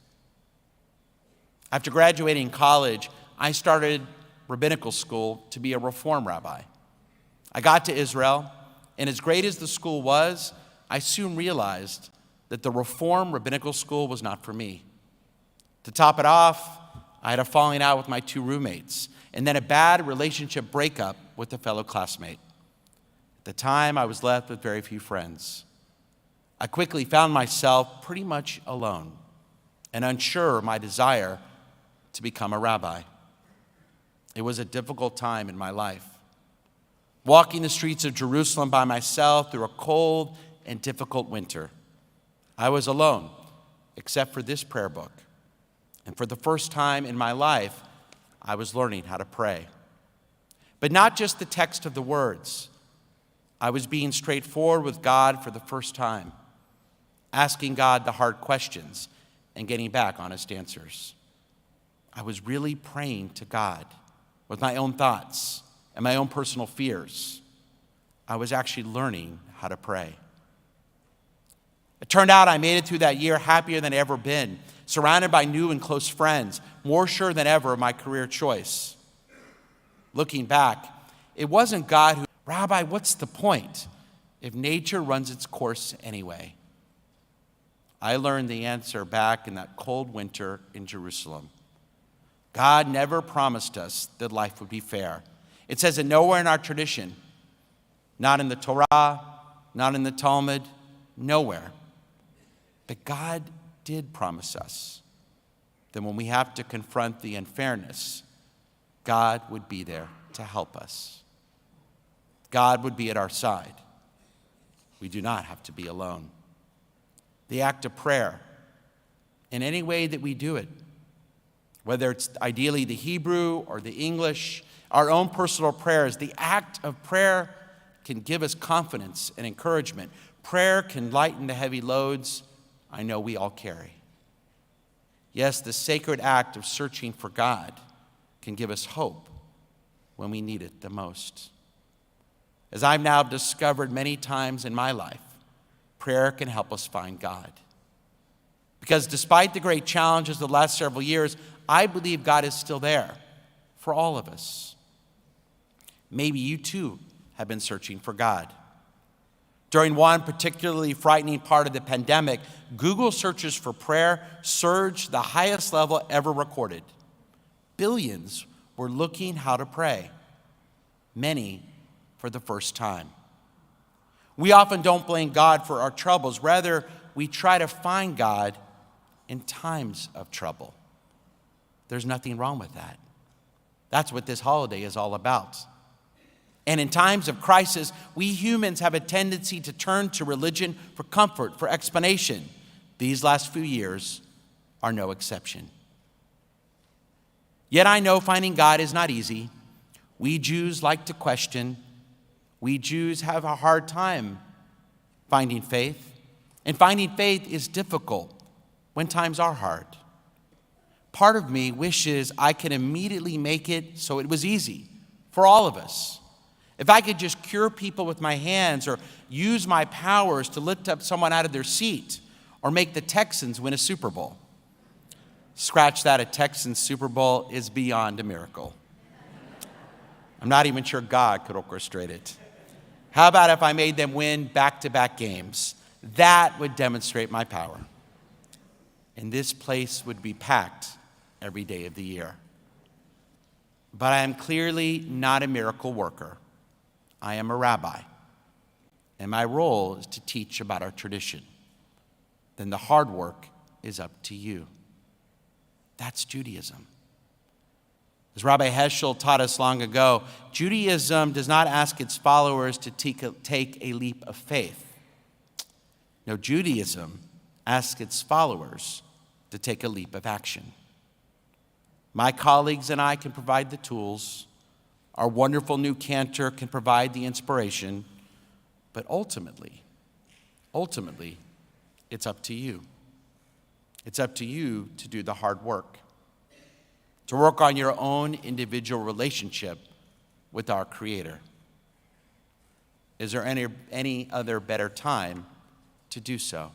After graduating college, I started rabbinical school to be a Reform rabbi. I got to Israel, and as great as the school was, I soon realized that the Reform rabbinical school was not for me. To top it off, I had a falling out with my 2 roommates, and then a bad relationship breakup with a fellow classmate. At the time, I was left with very few friends. I quickly found myself pretty much alone and unsure of my desire to become a rabbi. It was a difficult time in my life. Walking the streets of Jerusalem by myself through a cold and difficult winter. I was alone, except for this prayer book. And for the first time in my life, I was learning how to pray. But not just the text of the words. I was being straightforward with God for the first time, asking God the hard questions and getting back honest answers. I was really praying to God with my own thoughts and my own personal fears. I was actually learning how to pray. It turned out I made it through that year happier than I'd ever been, surrounded by new and close friends, more sure than ever of my career choice. Looking back, it wasn't God who, Rabbi, what's the point if nature runs its course anyway? I learned the answer back in that cold winter in Jerusalem. God never promised us that life would be fair. It says it nowhere in our tradition, not in the Torah, not in the Talmud, nowhere. But God did promise us that when we have to confront the unfairness, God would be there to help us. God would be at our side. We do not have to be alone. The act of prayer, in any way that we do it, whether it's ideally the Hebrew or the English, our own personal prayers, the act of prayer can give us confidence and encouragement. Prayer can lighten the heavy loads I know we all carry. Yes, the sacred act of searching for God can give us hope when we need it the most. As I've now discovered many times in my life, prayer can help us find God. Because despite the great challenges of the last several years, I believe God is still there for all of us. Maybe you too have been searching for God. During one particularly frightening part of the pandemic, Google searches for prayer surged the highest level ever recorded. Billions were looking how to pray, many for the first time. We often don't blame God for our troubles. Rather, we try to find God in times of trouble. There's nothing wrong with that. That's what this holiday is all about. And in times of crisis, we humans have a tendency to turn to religion for comfort, for explanation. These last few years are no exception. Yet I know finding God is not easy. We Jews like to question. We Jews have a hard time finding faith. And finding faith is difficult when times are hard. Part of me wishes I could immediately make it so it was easy for all of us. If I could just cure people with my hands or use my powers to lift up someone out of their seat or make the Texans win a Super Bowl. Scratch that, a Texans Super Bowl is beyond a miracle. I'm not even sure God could orchestrate it. How about if I made them win back-to-back games? That would demonstrate my power. And this place would be packed every day of the year. But I am clearly not a miracle worker. I am a rabbi, and my role is to teach about our tradition. Then the hard work is up to you. That's Judaism. As Rabbi Heschel taught us long ago, Judaism does not ask its followers to take a leap of faith. No, Judaism asks its followers to take a leap of action. My colleagues and I can provide the tools. Our wonderful new cantor can provide the inspiration, but ultimately, it's up to you. It's up to you to do the hard work, to work on your own individual relationship with our Creator. Is there any other better time to do so?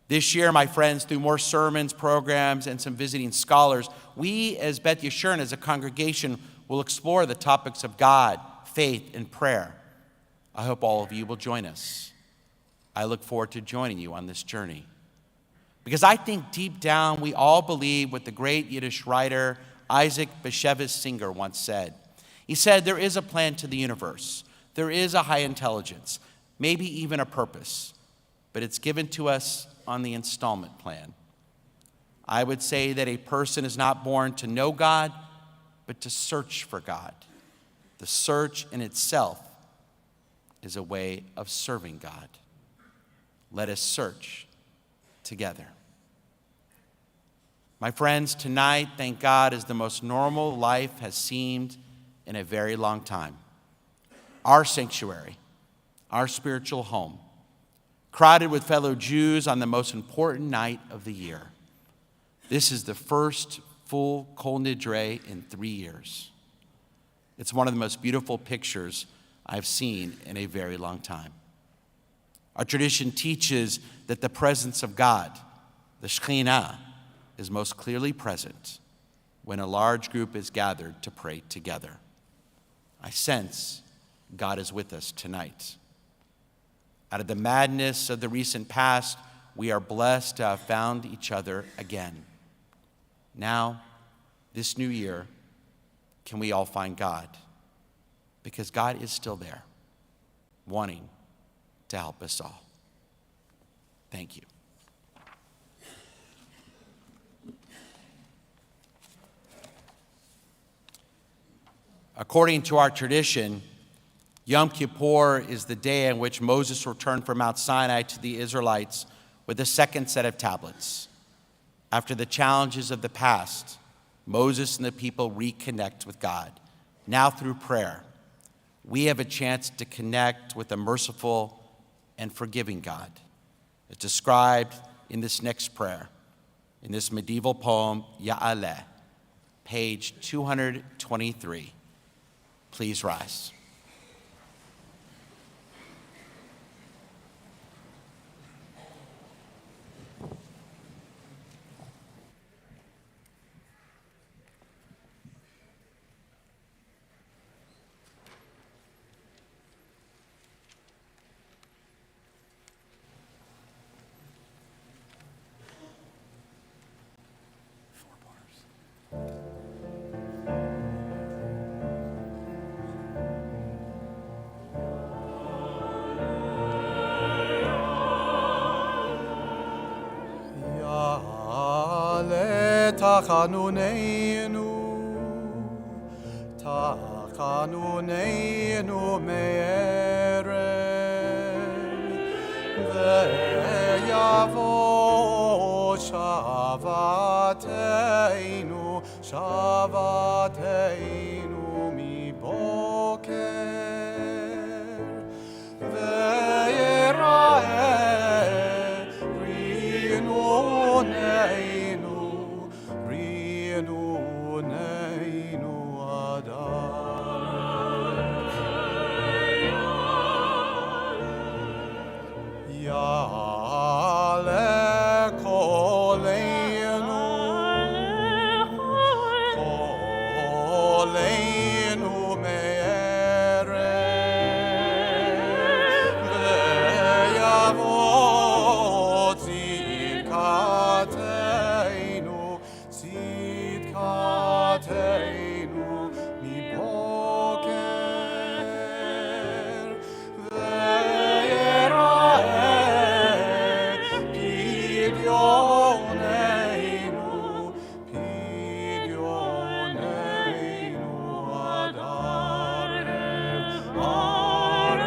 This year, my friends, through more sermons, programs, and some visiting scholars, we as Beth Yeshurun, as a congregation, will explore the topics of God, faith, and prayer. I hope all of you will join us. I look forward to joining you on this journey. Because I think deep down we all believe what the great Yiddish writer Isaac Bashevis Singer once said. He said, there is a plan to the universe. There is a high intelligence, maybe even a purpose, but it's given to us on the installment plan. I would say that a person is not born to know God, but to search for God. The search in itself is a way of serving God. Let us search together. My friends, tonight, thank God, is the most normal life has seemed in a very long time. Our sanctuary, our spiritual home, crowded with fellow Jews on the most important night of the year. This is the first full Kol Nidre in 3 years. It's one of the most beautiful pictures I've seen in a very long time. Our tradition teaches that the presence of God, the Shekhinah, is most clearly present when a large group is gathered to pray together. I sense God is with us tonight. Out of the madness of the recent past, we are blessed to have found each other again. Now, this new year, can we all find God? Because God is still there, wanting to help us all. Thank you. According to our tradition, Yom Kippur is the day in which Moses returned from Mount Sinai to the Israelites with a second set of tablets. After the challenges of the past, Moses and the people reconnect with God. Now through prayer, we have a chance to connect with a merciful and forgiving God. It's described in this next prayer, in this medieval poem, Ya'aleh, page 223. Please rise. תחנוננו מערב, ויבוא שבתנו, שבתנו מבוקר, ויראה רענוננו, רענוננו יעלה קולנו, קולנו מערב, ויבוא צדקתנו, צדקתנו מבוקר, פדיוננו, פדיוננו עד ערב, ערב.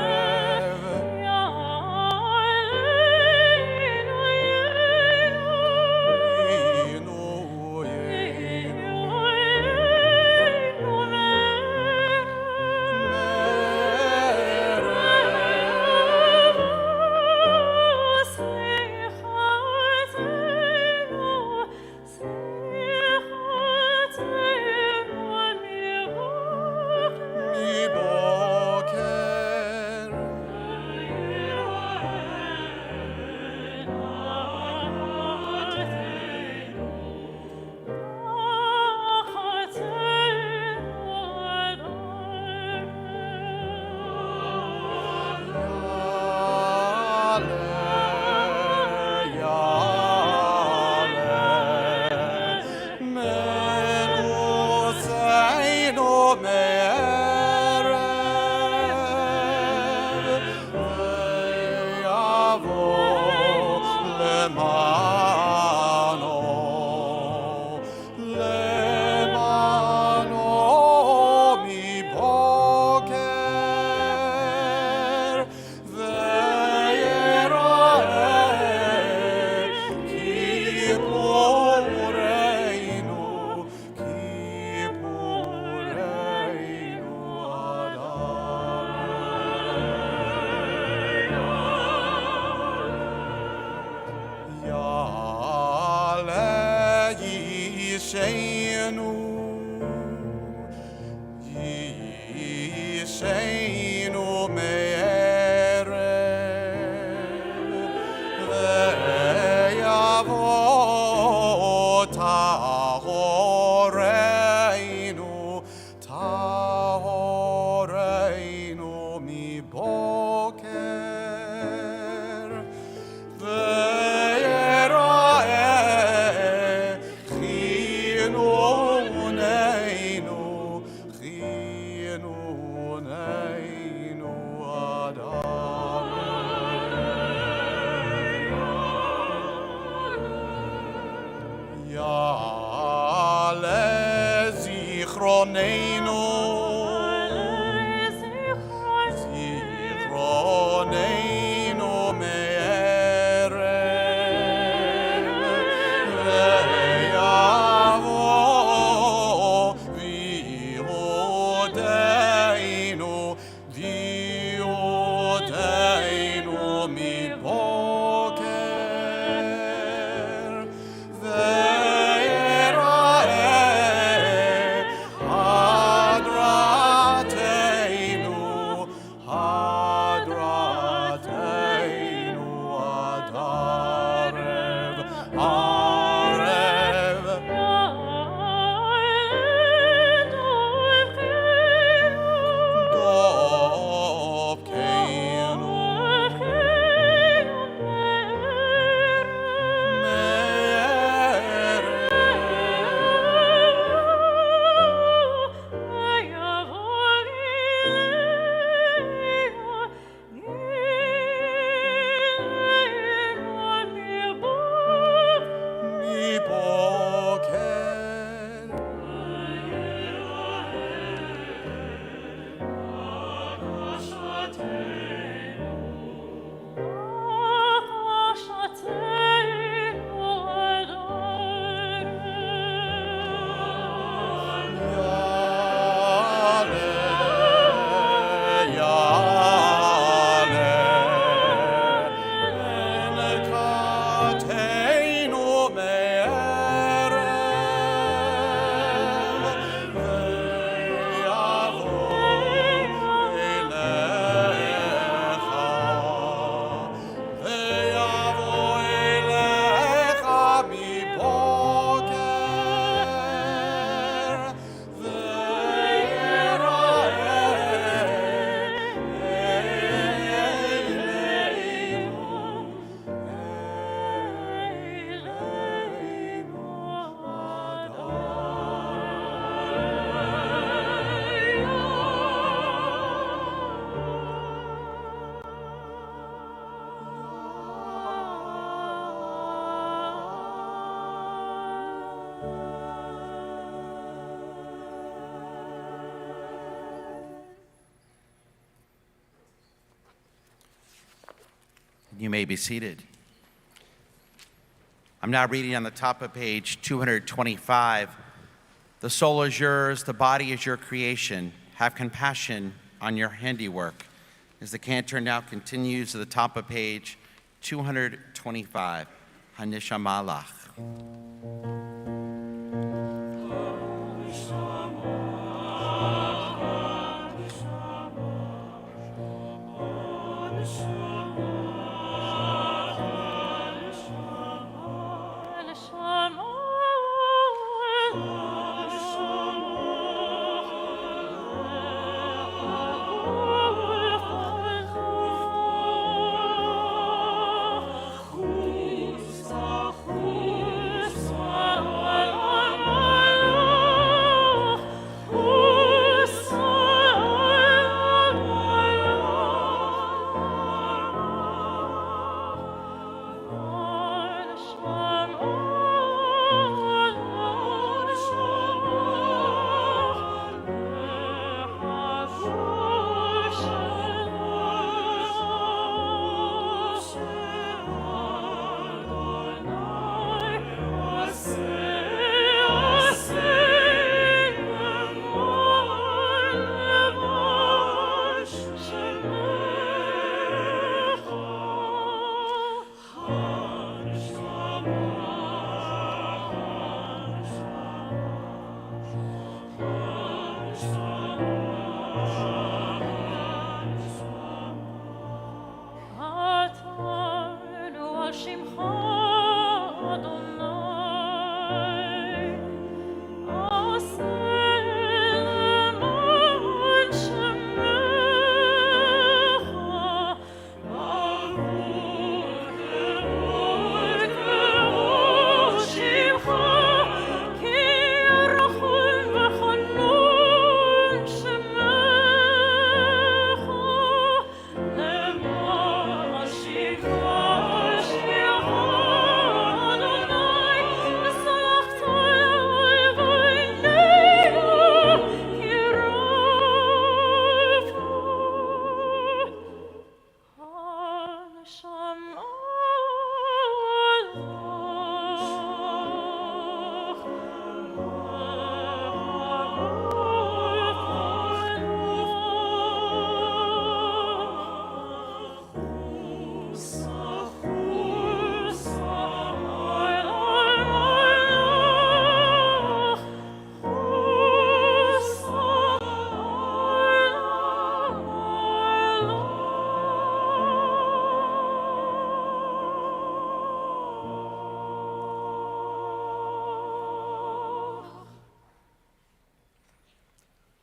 ישנו מערב, ויבוא טהורנו, טהורנו מבוקר, ויראה חינוננו, חינוננו עד יעלה זיכרוננו, זיכרוננו מערב, ויבוא ויהודנו, ויהודנו מבוקר, ויראה אדוני You may be seated. I'm now reading on the top of page 225. The soul is yours, the body is your creation. Have compassion on your handiwork. As the cantor now continues to the top of page 225, Hanishama Lach.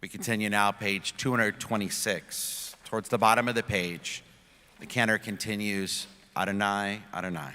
We continue now, page 226. Towards the bottom of the page, the cantor continues, Adonai, Adonai.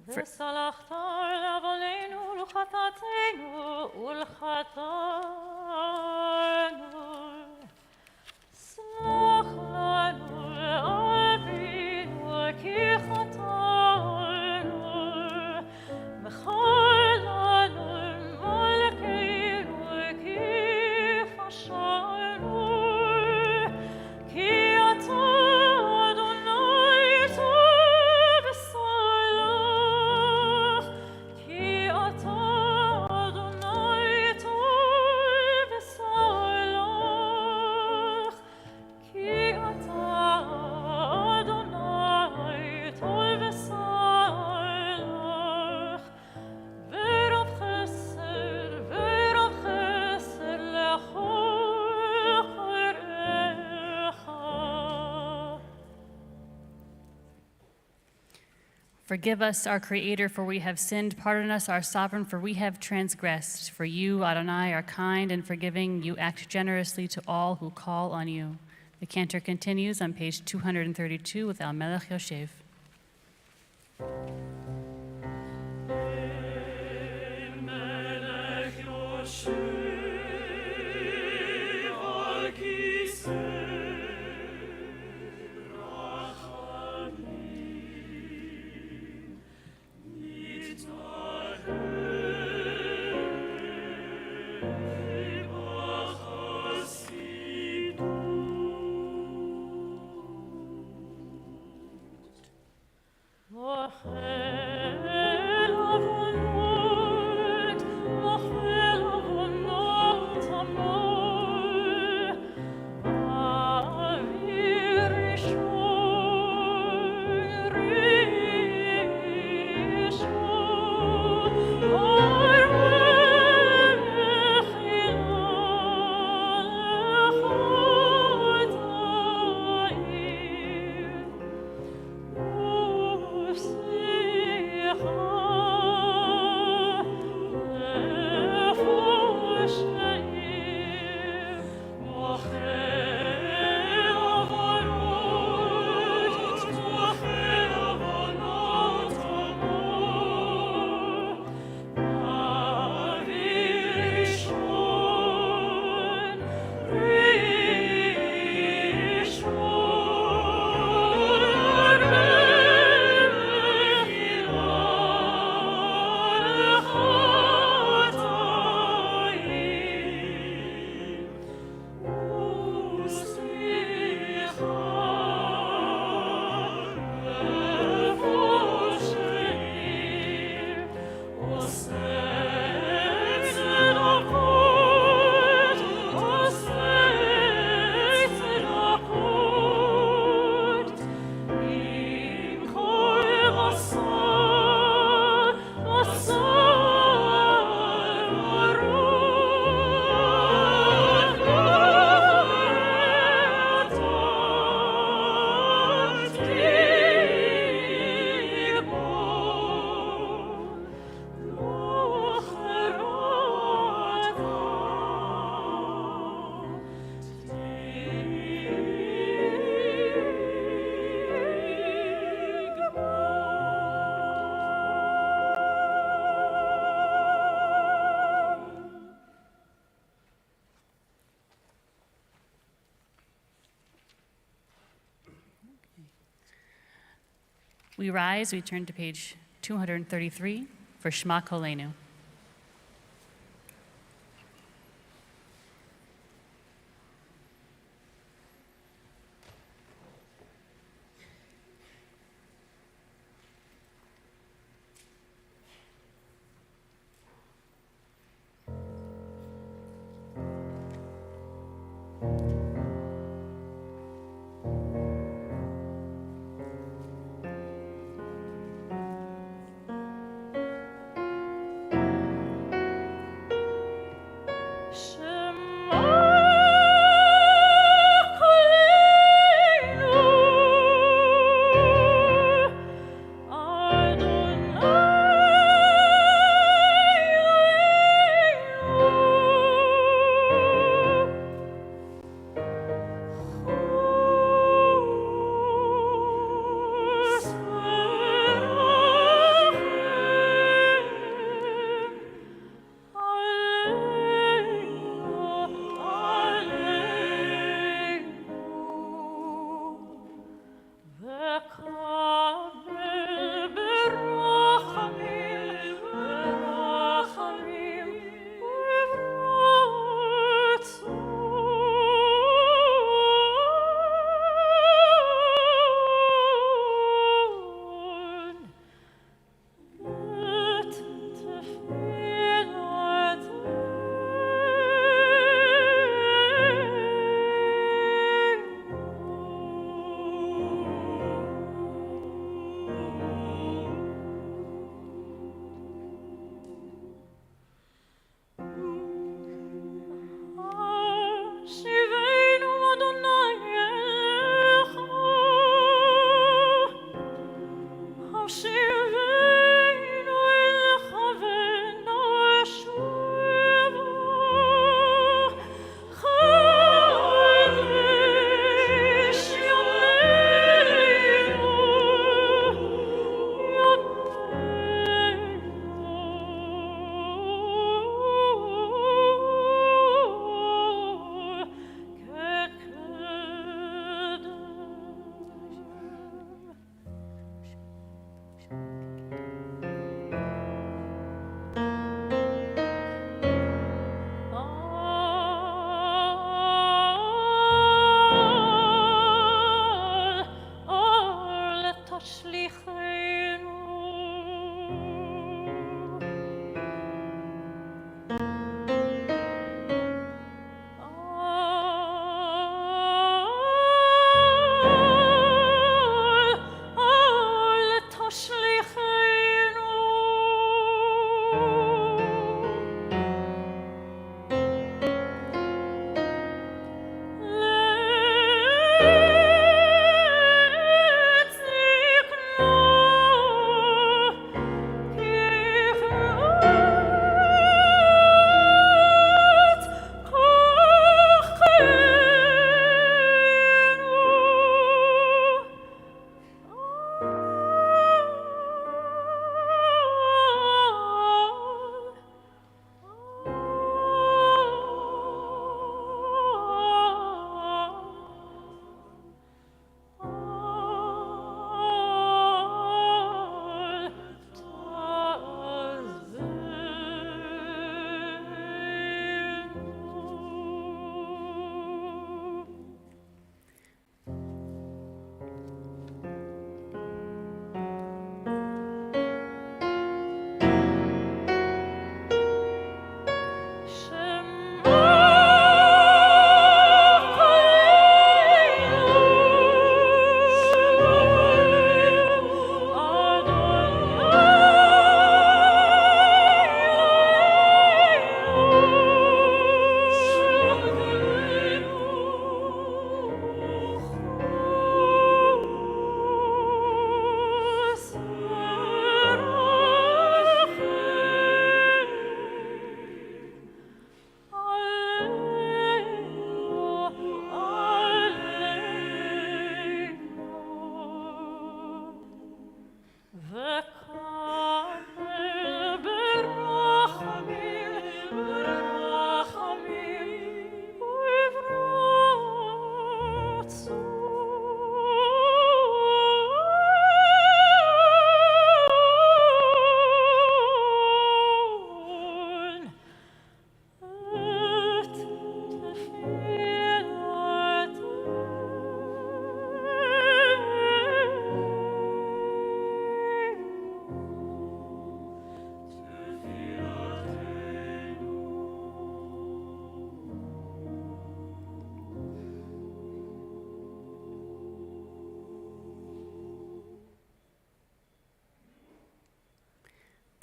וסלחת לעווננו ולחטאתנו ולחטאנו. סלח לנו אבינו כי חטאנו. מחל לנו מלכנו כי פשענו. כי אתה אדוני טוב וסלח. כי אתה אדוני טוב Forgive us, our Creator, for we have sinned. Pardon us, our Sovereign, for we have transgressed. For you, Adonai, are kind and forgiving. You act generously to all who call on you. The cantor continues on page 232 with Al Melech Yoshev. We rise, we turn to page 233 for Shema Coleinu.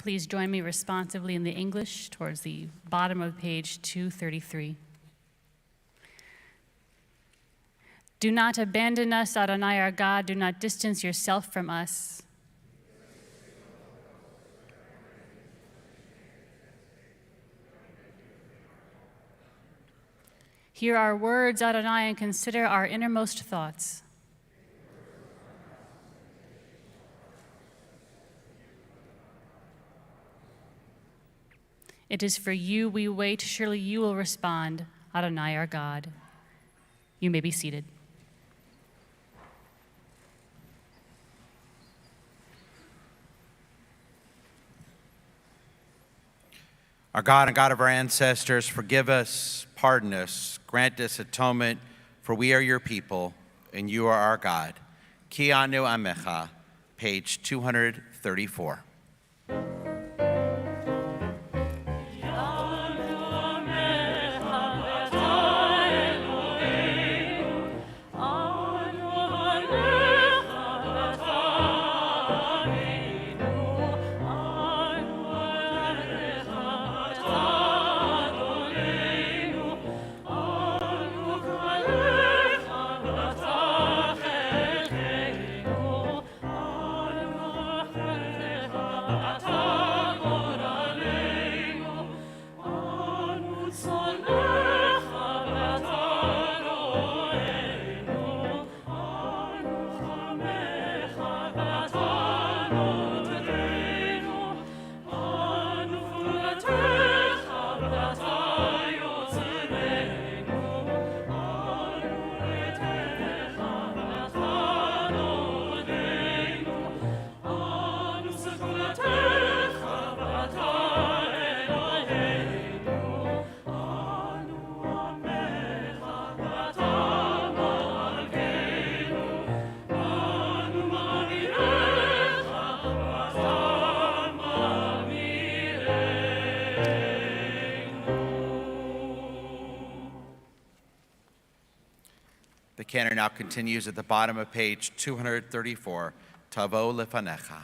Please join me responsively in the English towards the bottom of page 233. Do not abandon us, Adonai our God. Do not distance yourself from us. Hear our words, Adonai, and consider our innermost thoughts. It is for you we wait. Surely you will respond, Adonai our God. You may be seated. Our God and God of our ancestors, forgive us, pardon us, grant us atonement, for we are your people, and you are our God. Ki anu amecha, page 234. The cantor now continues at the bottom of page 234, Tavo Lefanecha.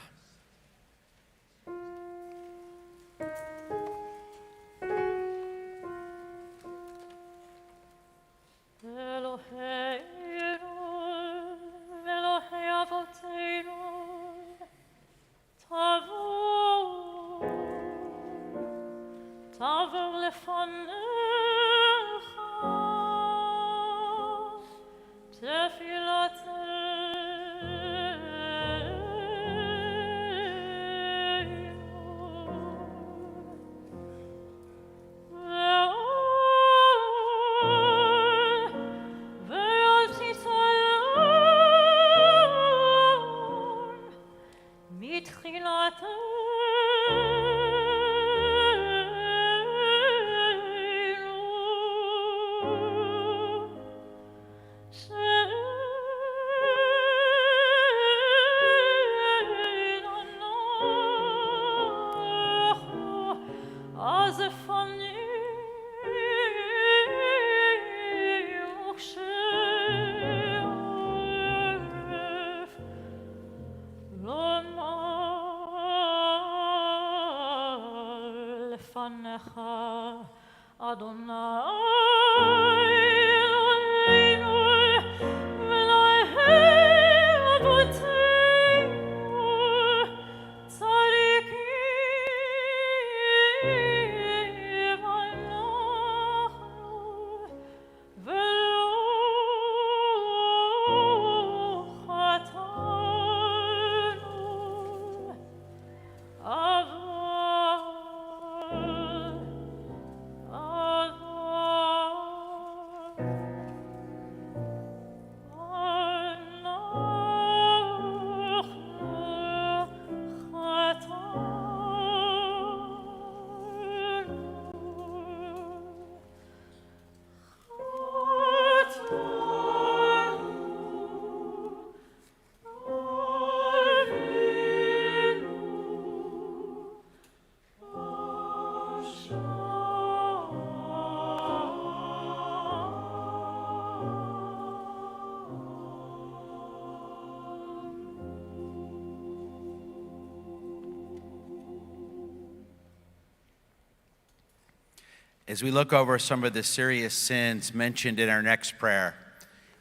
As we look over some of the serious sins mentioned in our next prayer,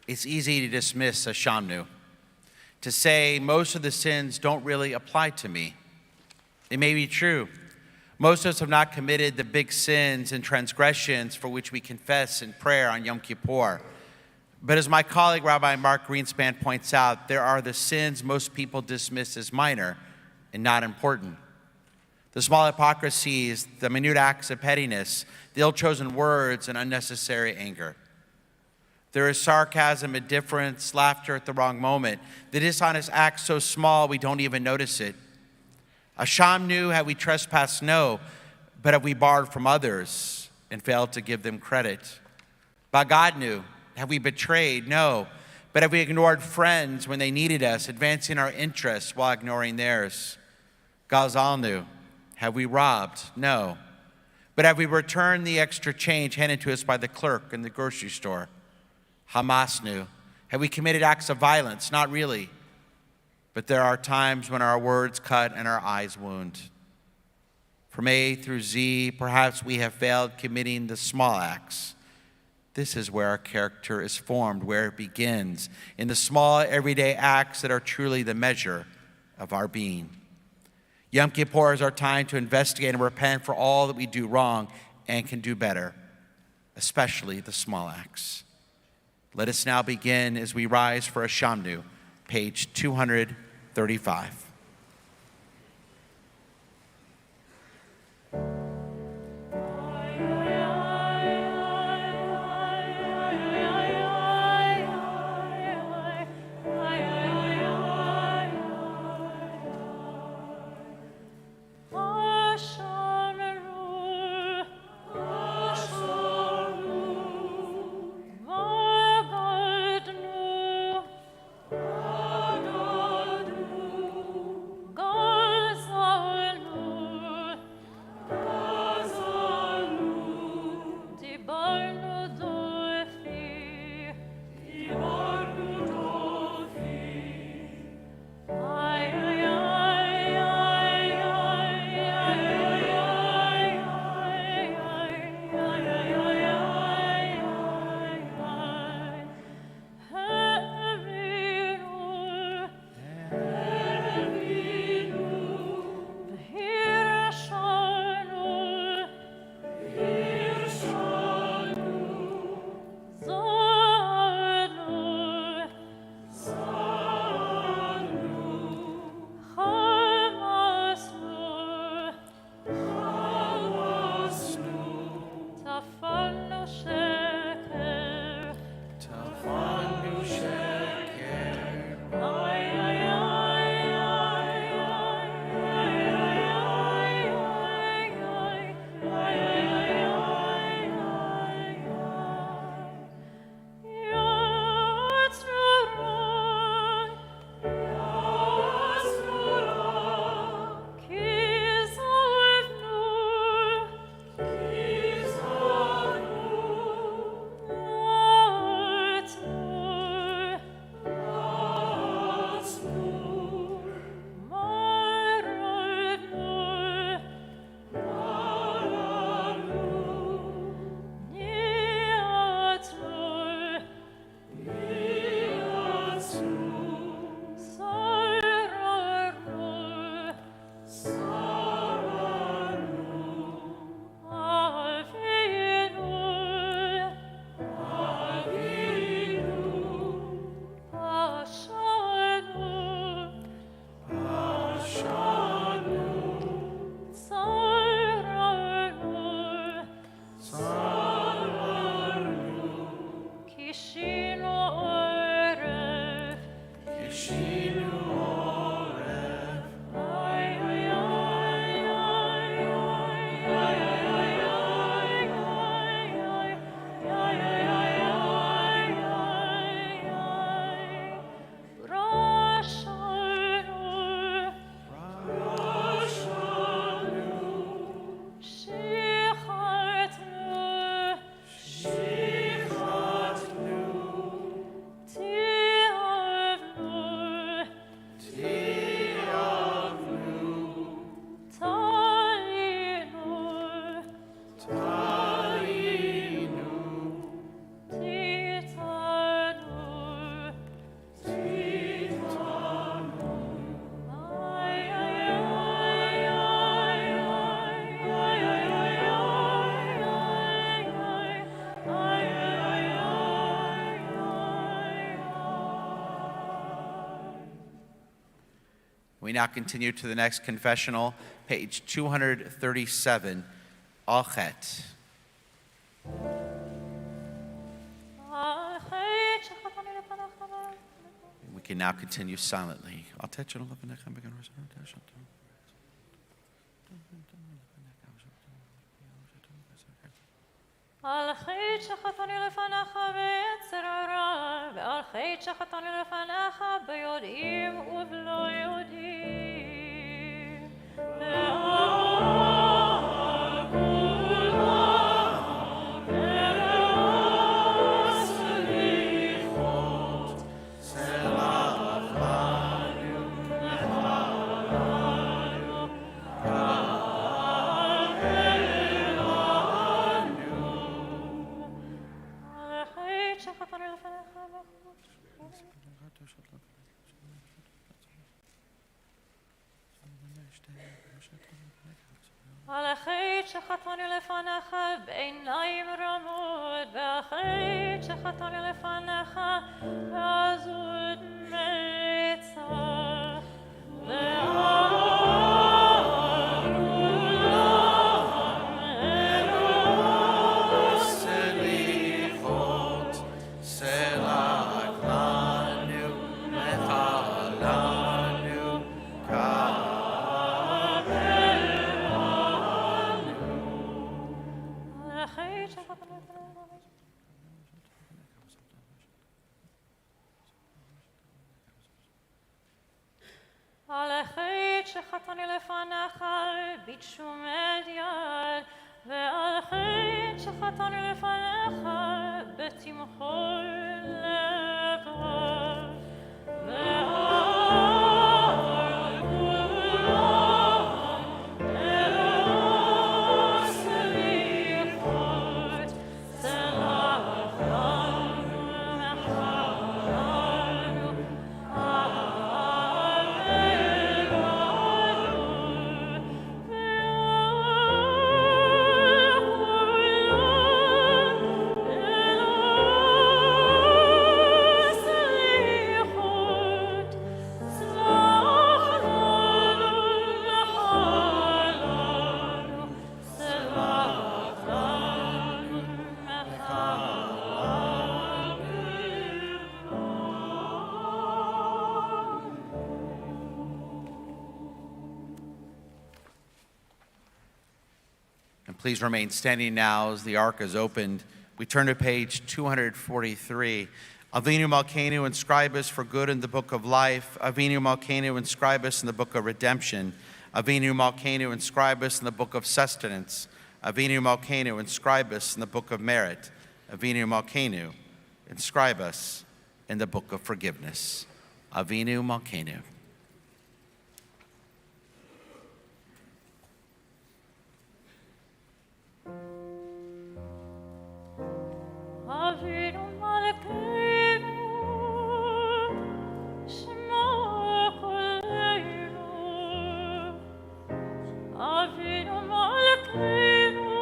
it's easy to dismiss a shamnu, to say most of the sins don't really apply to me. It may be true. Most of us have not committed the big sins and transgressions for which we confess in prayer on Yom Kippur. But as my colleague, Rabbi Mark Greenspan, points out, there are the sins most people dismiss as minor and not important. The small hypocrisies, the minute acts of pettiness, the ill-chosen words, and unnecessary anger. There is sarcasm, indifference, laughter at the wrong moment. The dishonest act so small we don't even notice it. A shamnu, have we trespassed? No, but have we borrowed from others and failed to give them credit? Bagadnu, have we betrayed? No, but have we ignored friends when they needed us, advancing our interests while ignoring theirs? Gazalnu, have we robbed? No, but have we returned the extra change handed to us by the clerk in the grocery store? Hamasnu, have we committed acts of violence? Not really. But there are times when our words cut and our eyes wound. From A through Z, perhaps we have failed committing the small acts. This is where our character is formed, where it begins, in the small, everyday acts that are truly the measure of our being. Yom Kippur is our time to investigate and repent for all that we do wrong and can do better, especially the small acts. Let us now begin as we rise for a shamnu, page 235. We now continue to the next confessional, page 237, Achet. We can now continue silently. על חית שחטאני לפניך ביצר הרע, ועל חית שחטאני לפניך ביודעים ובלא יודעים. על החית שחטאני לפניך בעיניים רמות, והחית שחטאני לפניך בעזות מצח. על החית שחטאני לפניך בתשומת יד, ועל החית שחטאני לפניך בתמחור לבב. ועל כולם אלוהים סליחות, סלח לנו מחלנו. Please remain standing now as the ark is opened. We turn to page 243. Avinu Malkeinu, inscribe us for good in the book of life. Avinu Malkeinu, inscribe us in the book of redemption. Avinu Malkeinu, inscribe us in the book of sustenance. Avinu Malkeinu, inscribe us in the book of merit. Avinu Malkeinu, inscribe us in the book of forgiveness. Avinu Malkeinu. Avinu Malkeinu, Shema Coleinu. Avinu Malkeinu,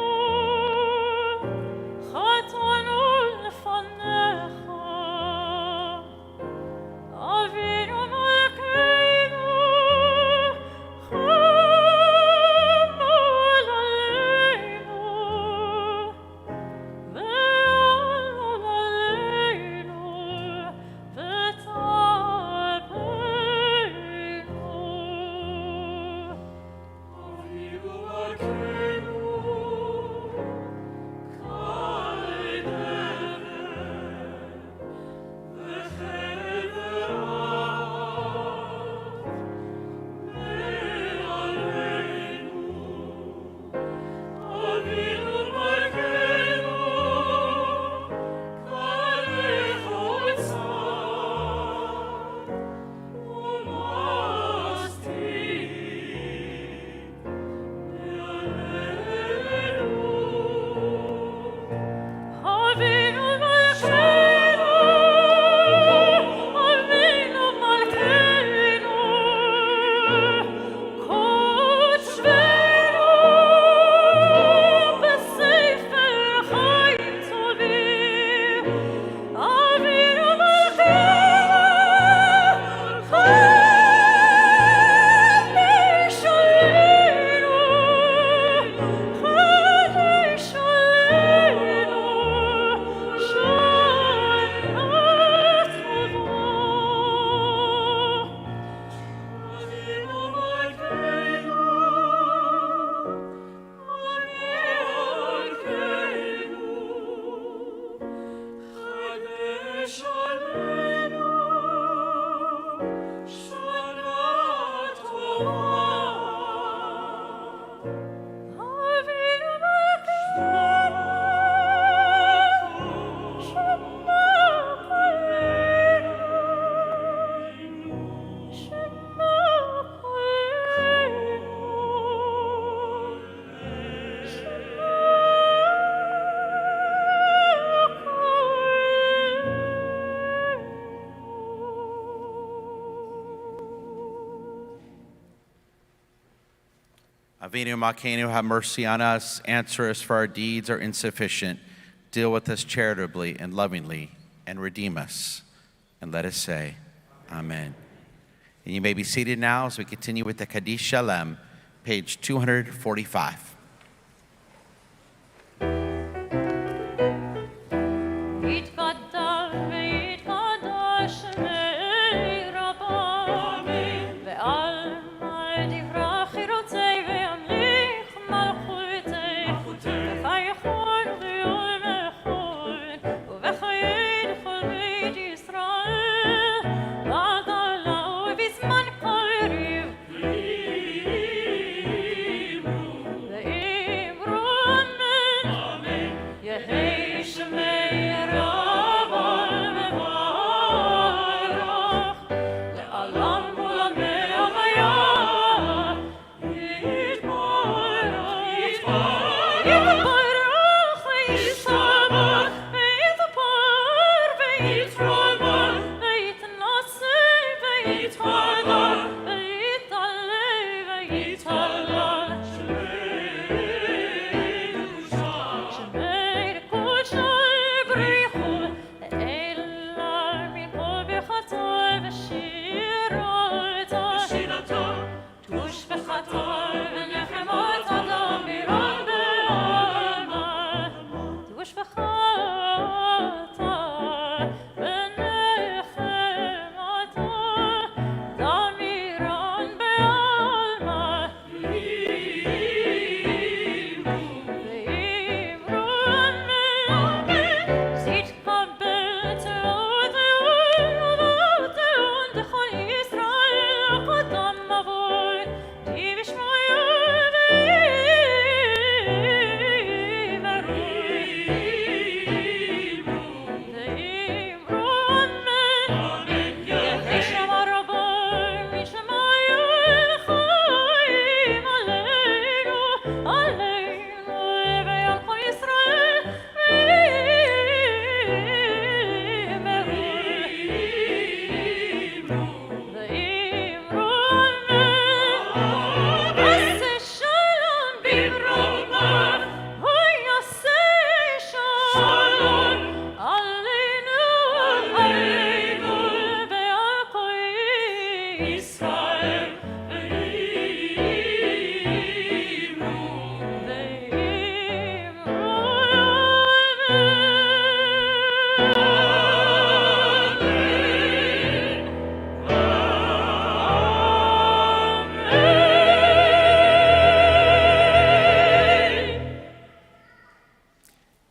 Chatanu lefanecha. Avinu Malkeinu, Chemol Aleinu. Avinu Malkeinu, have mercy on us. Answer us, for our deeds are insufficient. Deal with us charitably and lovingly, and redeem us. And let us say, Amen. And you may be seated now as we continue with the Kaddish Shalem, page 245.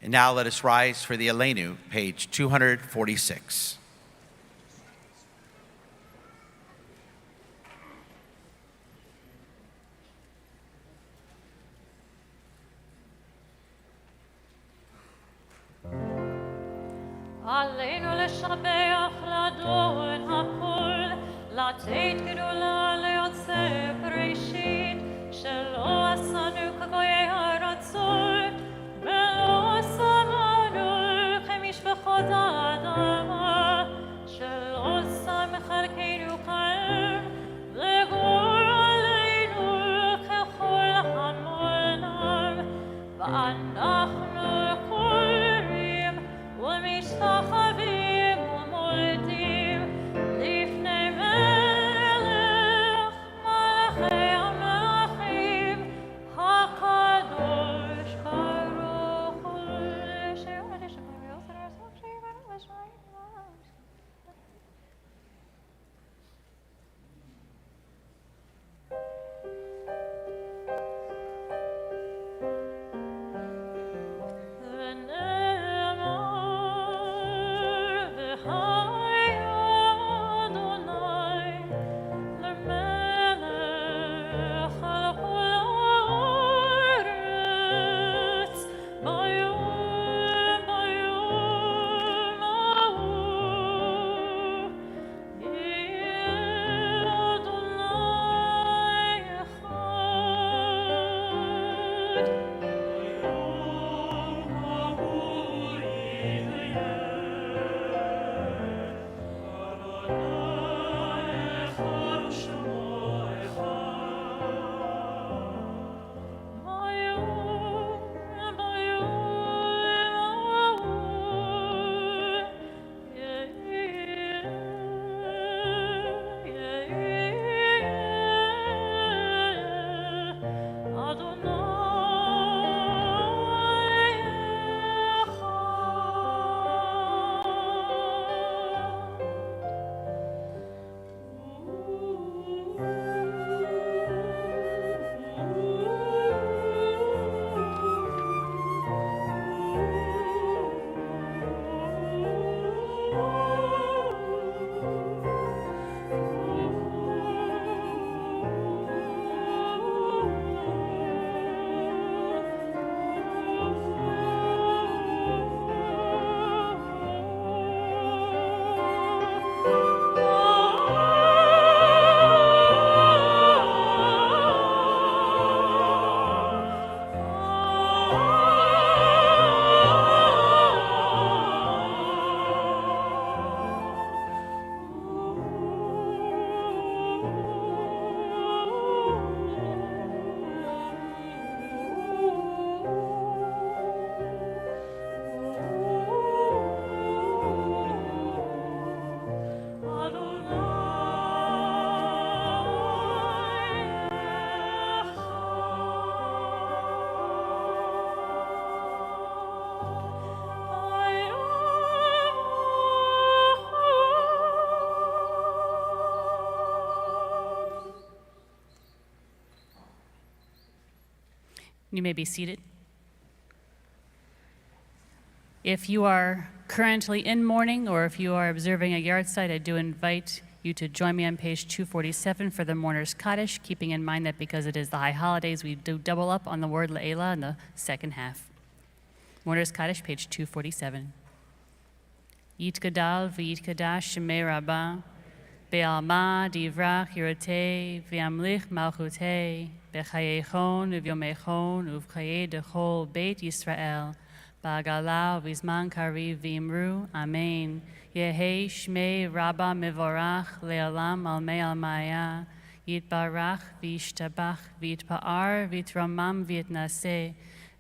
Now let us rise for the Aleinu, page 246. עלינו לשבח לאדון הכל, לתת גדולה ליוצא בראשית, שלא עשנו כגויי הרצון, ולא שמנו כמשפחות האדמה, שלא שם חלקנו כאב, לגור עלינו ככל המולדם, ואנחנו קוראים ומשתחווים ומולדים לפני מלך You may be seated. If you are currently in mourning or if you are observing a yard site, I do invite you to join me on page 247 for the Mourner's Kaddish, keeping in mind that because it is the high holidays, we do double up on the word Le'ela in the second half. Mourner's Kaddish, page 247. Yitgadal v'yitkadash shemei rabbah, be'alma divrach yirotei v'yamlich malchutei, b'chayechon u'vyomechon u'v'chayei dechol beit Yisrael, ba'agala v'zman kariv v'imru, amen. Yehi shmei rabbah mevorach le'alam almei almaya, yitbarach v'yishtabach v'yitpa'ar v'yitramam v'yitnaseh,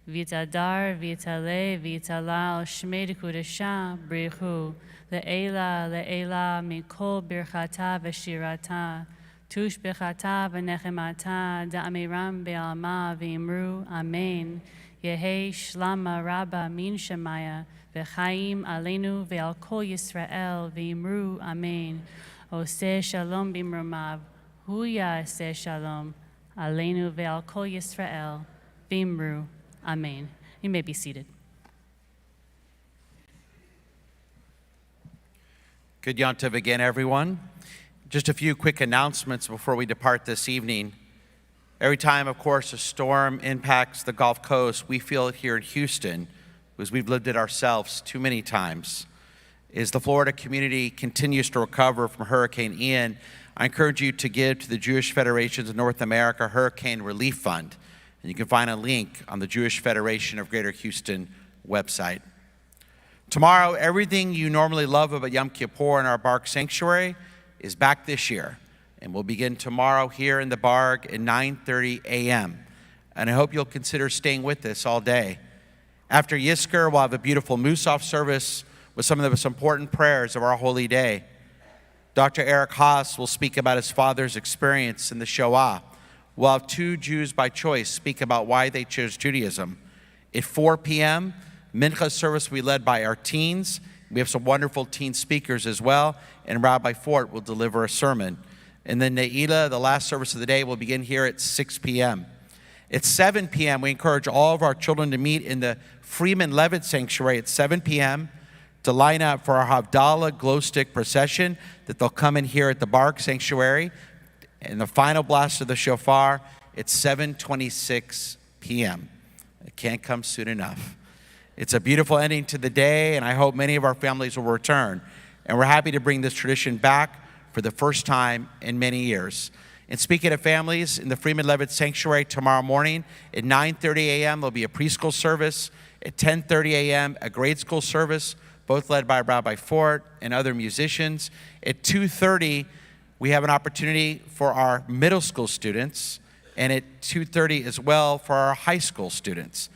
v'yitadar v'yitale v'yitalal shmei dekudesha brichu, le'ela le'ela mikol birchata v'shirata, tush b'chata v'nechemata, da'amiram be'alma v'imru, amen. Yehi shlama rabba min shemaya, v'chaim aleinu ve'al kol Yisrael v'imru, amen. Oseh shalom b'imrumav, hu ya'aseh shalom, aleinu ve'al kol Yisrael v'imru, amen. You may be seated. Good Yom Tov again, everyone. Just a few quick announcements before we depart this evening. Every time, of course, a storm impacts the Gulf Coast, we feel it here in Houston, because we've lived it ourselves too many times. As the Florida community continues to recover from Hurricane Ian, I encourage you to give to the Jewish Federation's North America Hurricane Relief Fund. And you can find a link on the Jewish Federation of Greater Houston website. Tomorrow, everything you normally love about Yom Kippur in our Bark Sanctuary is back this year. And we'll begin tomorrow here in the Barg at 9:30 a.m. And I hope you'll consider staying with us all day. After Yizkor, we'll have a beautiful Musaf service with some of the most important prayers of our holy day. Dr. Eric Haas will speak about his father's experience in the Shoah. We'll have two Jews by choice speak about why they chose Judaism. At 4 p.m., Mincha service will be led by our teens. We have some wonderful teen speakers as well, and Rabbi Fort will deliver a sermon. And then Ne'ilah, the last service of the day, will begin here at 6 p.m. At 7 p.m., we encourage all of our children to meet in the Freeman Levitt Sanctuary at 7 p.m. to line up for our Havdalah glow stick procession that they'll come in here at the Bark Sanctuary. And the final blast of the shofar at 7:26 p.m. It can't come soon enough. It's a beautiful ending to the day, and I hope many of our families will return. And we're happy to bring this tradition back for the first time in many years. And speaking of families, in the Freeman Levitt Sanctuary tomorrow morning at 9:30 a.m., there'll be a preschool service. At 10:30 a.m., a grade school service, both led by Rabbi Fort and other musicians. At 2:30, we have an opportunity for our middle school students, and at 2:30 as well for our high school students.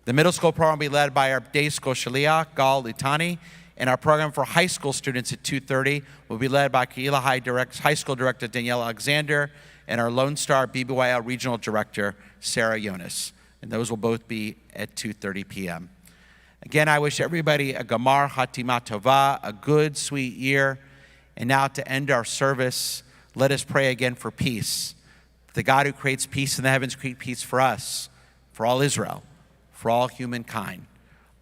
The middle school program will be led by our day school shaliach, Gal Litani, and our program for high school students at 2:30 will be led by Keilah High School Director Danielle Alexander and our Lone Star BBYL Regional Director Sarah Jonas. And those will both be at 2:30 p.m. Again, I wish everybody a Gamar Hatima Tova, a good, sweet year. And now to end our service, let us pray again for peace. The God who creates peace in the heavens create peace for us, for all Israel, for all humankind.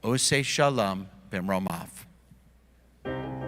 Oseh Shalom B'mromav. Amen.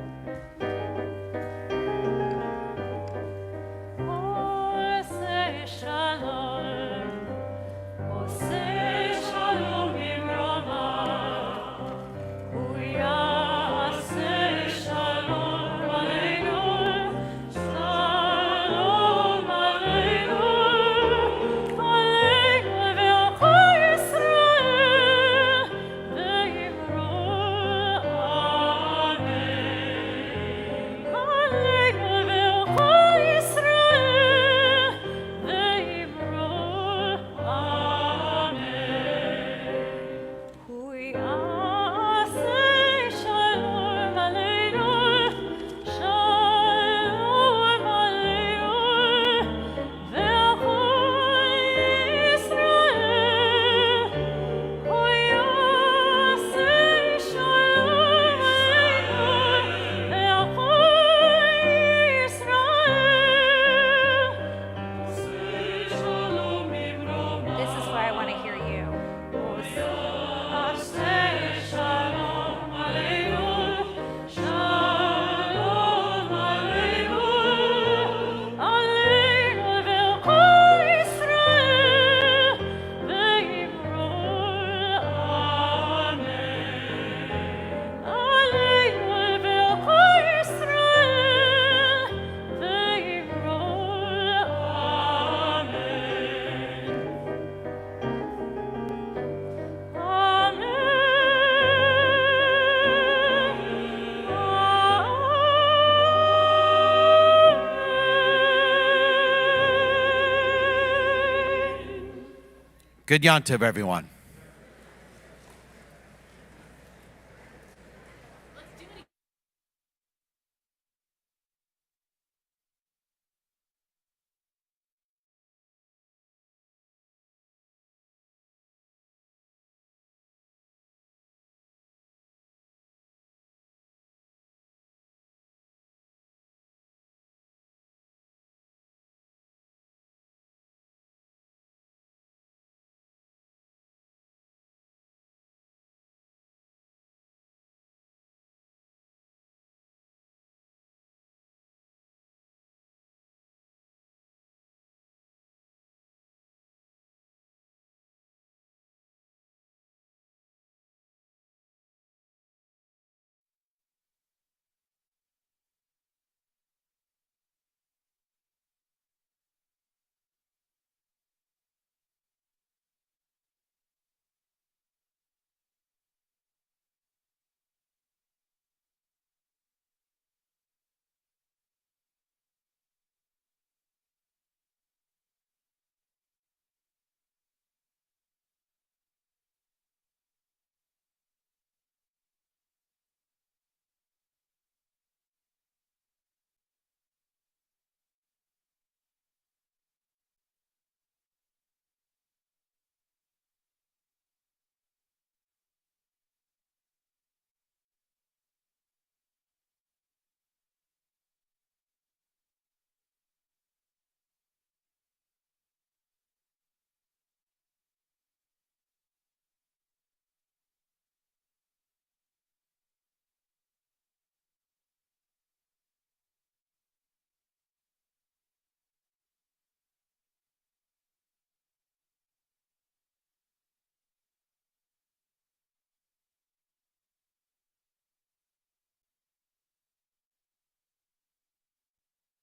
Good Yontiv, everyone.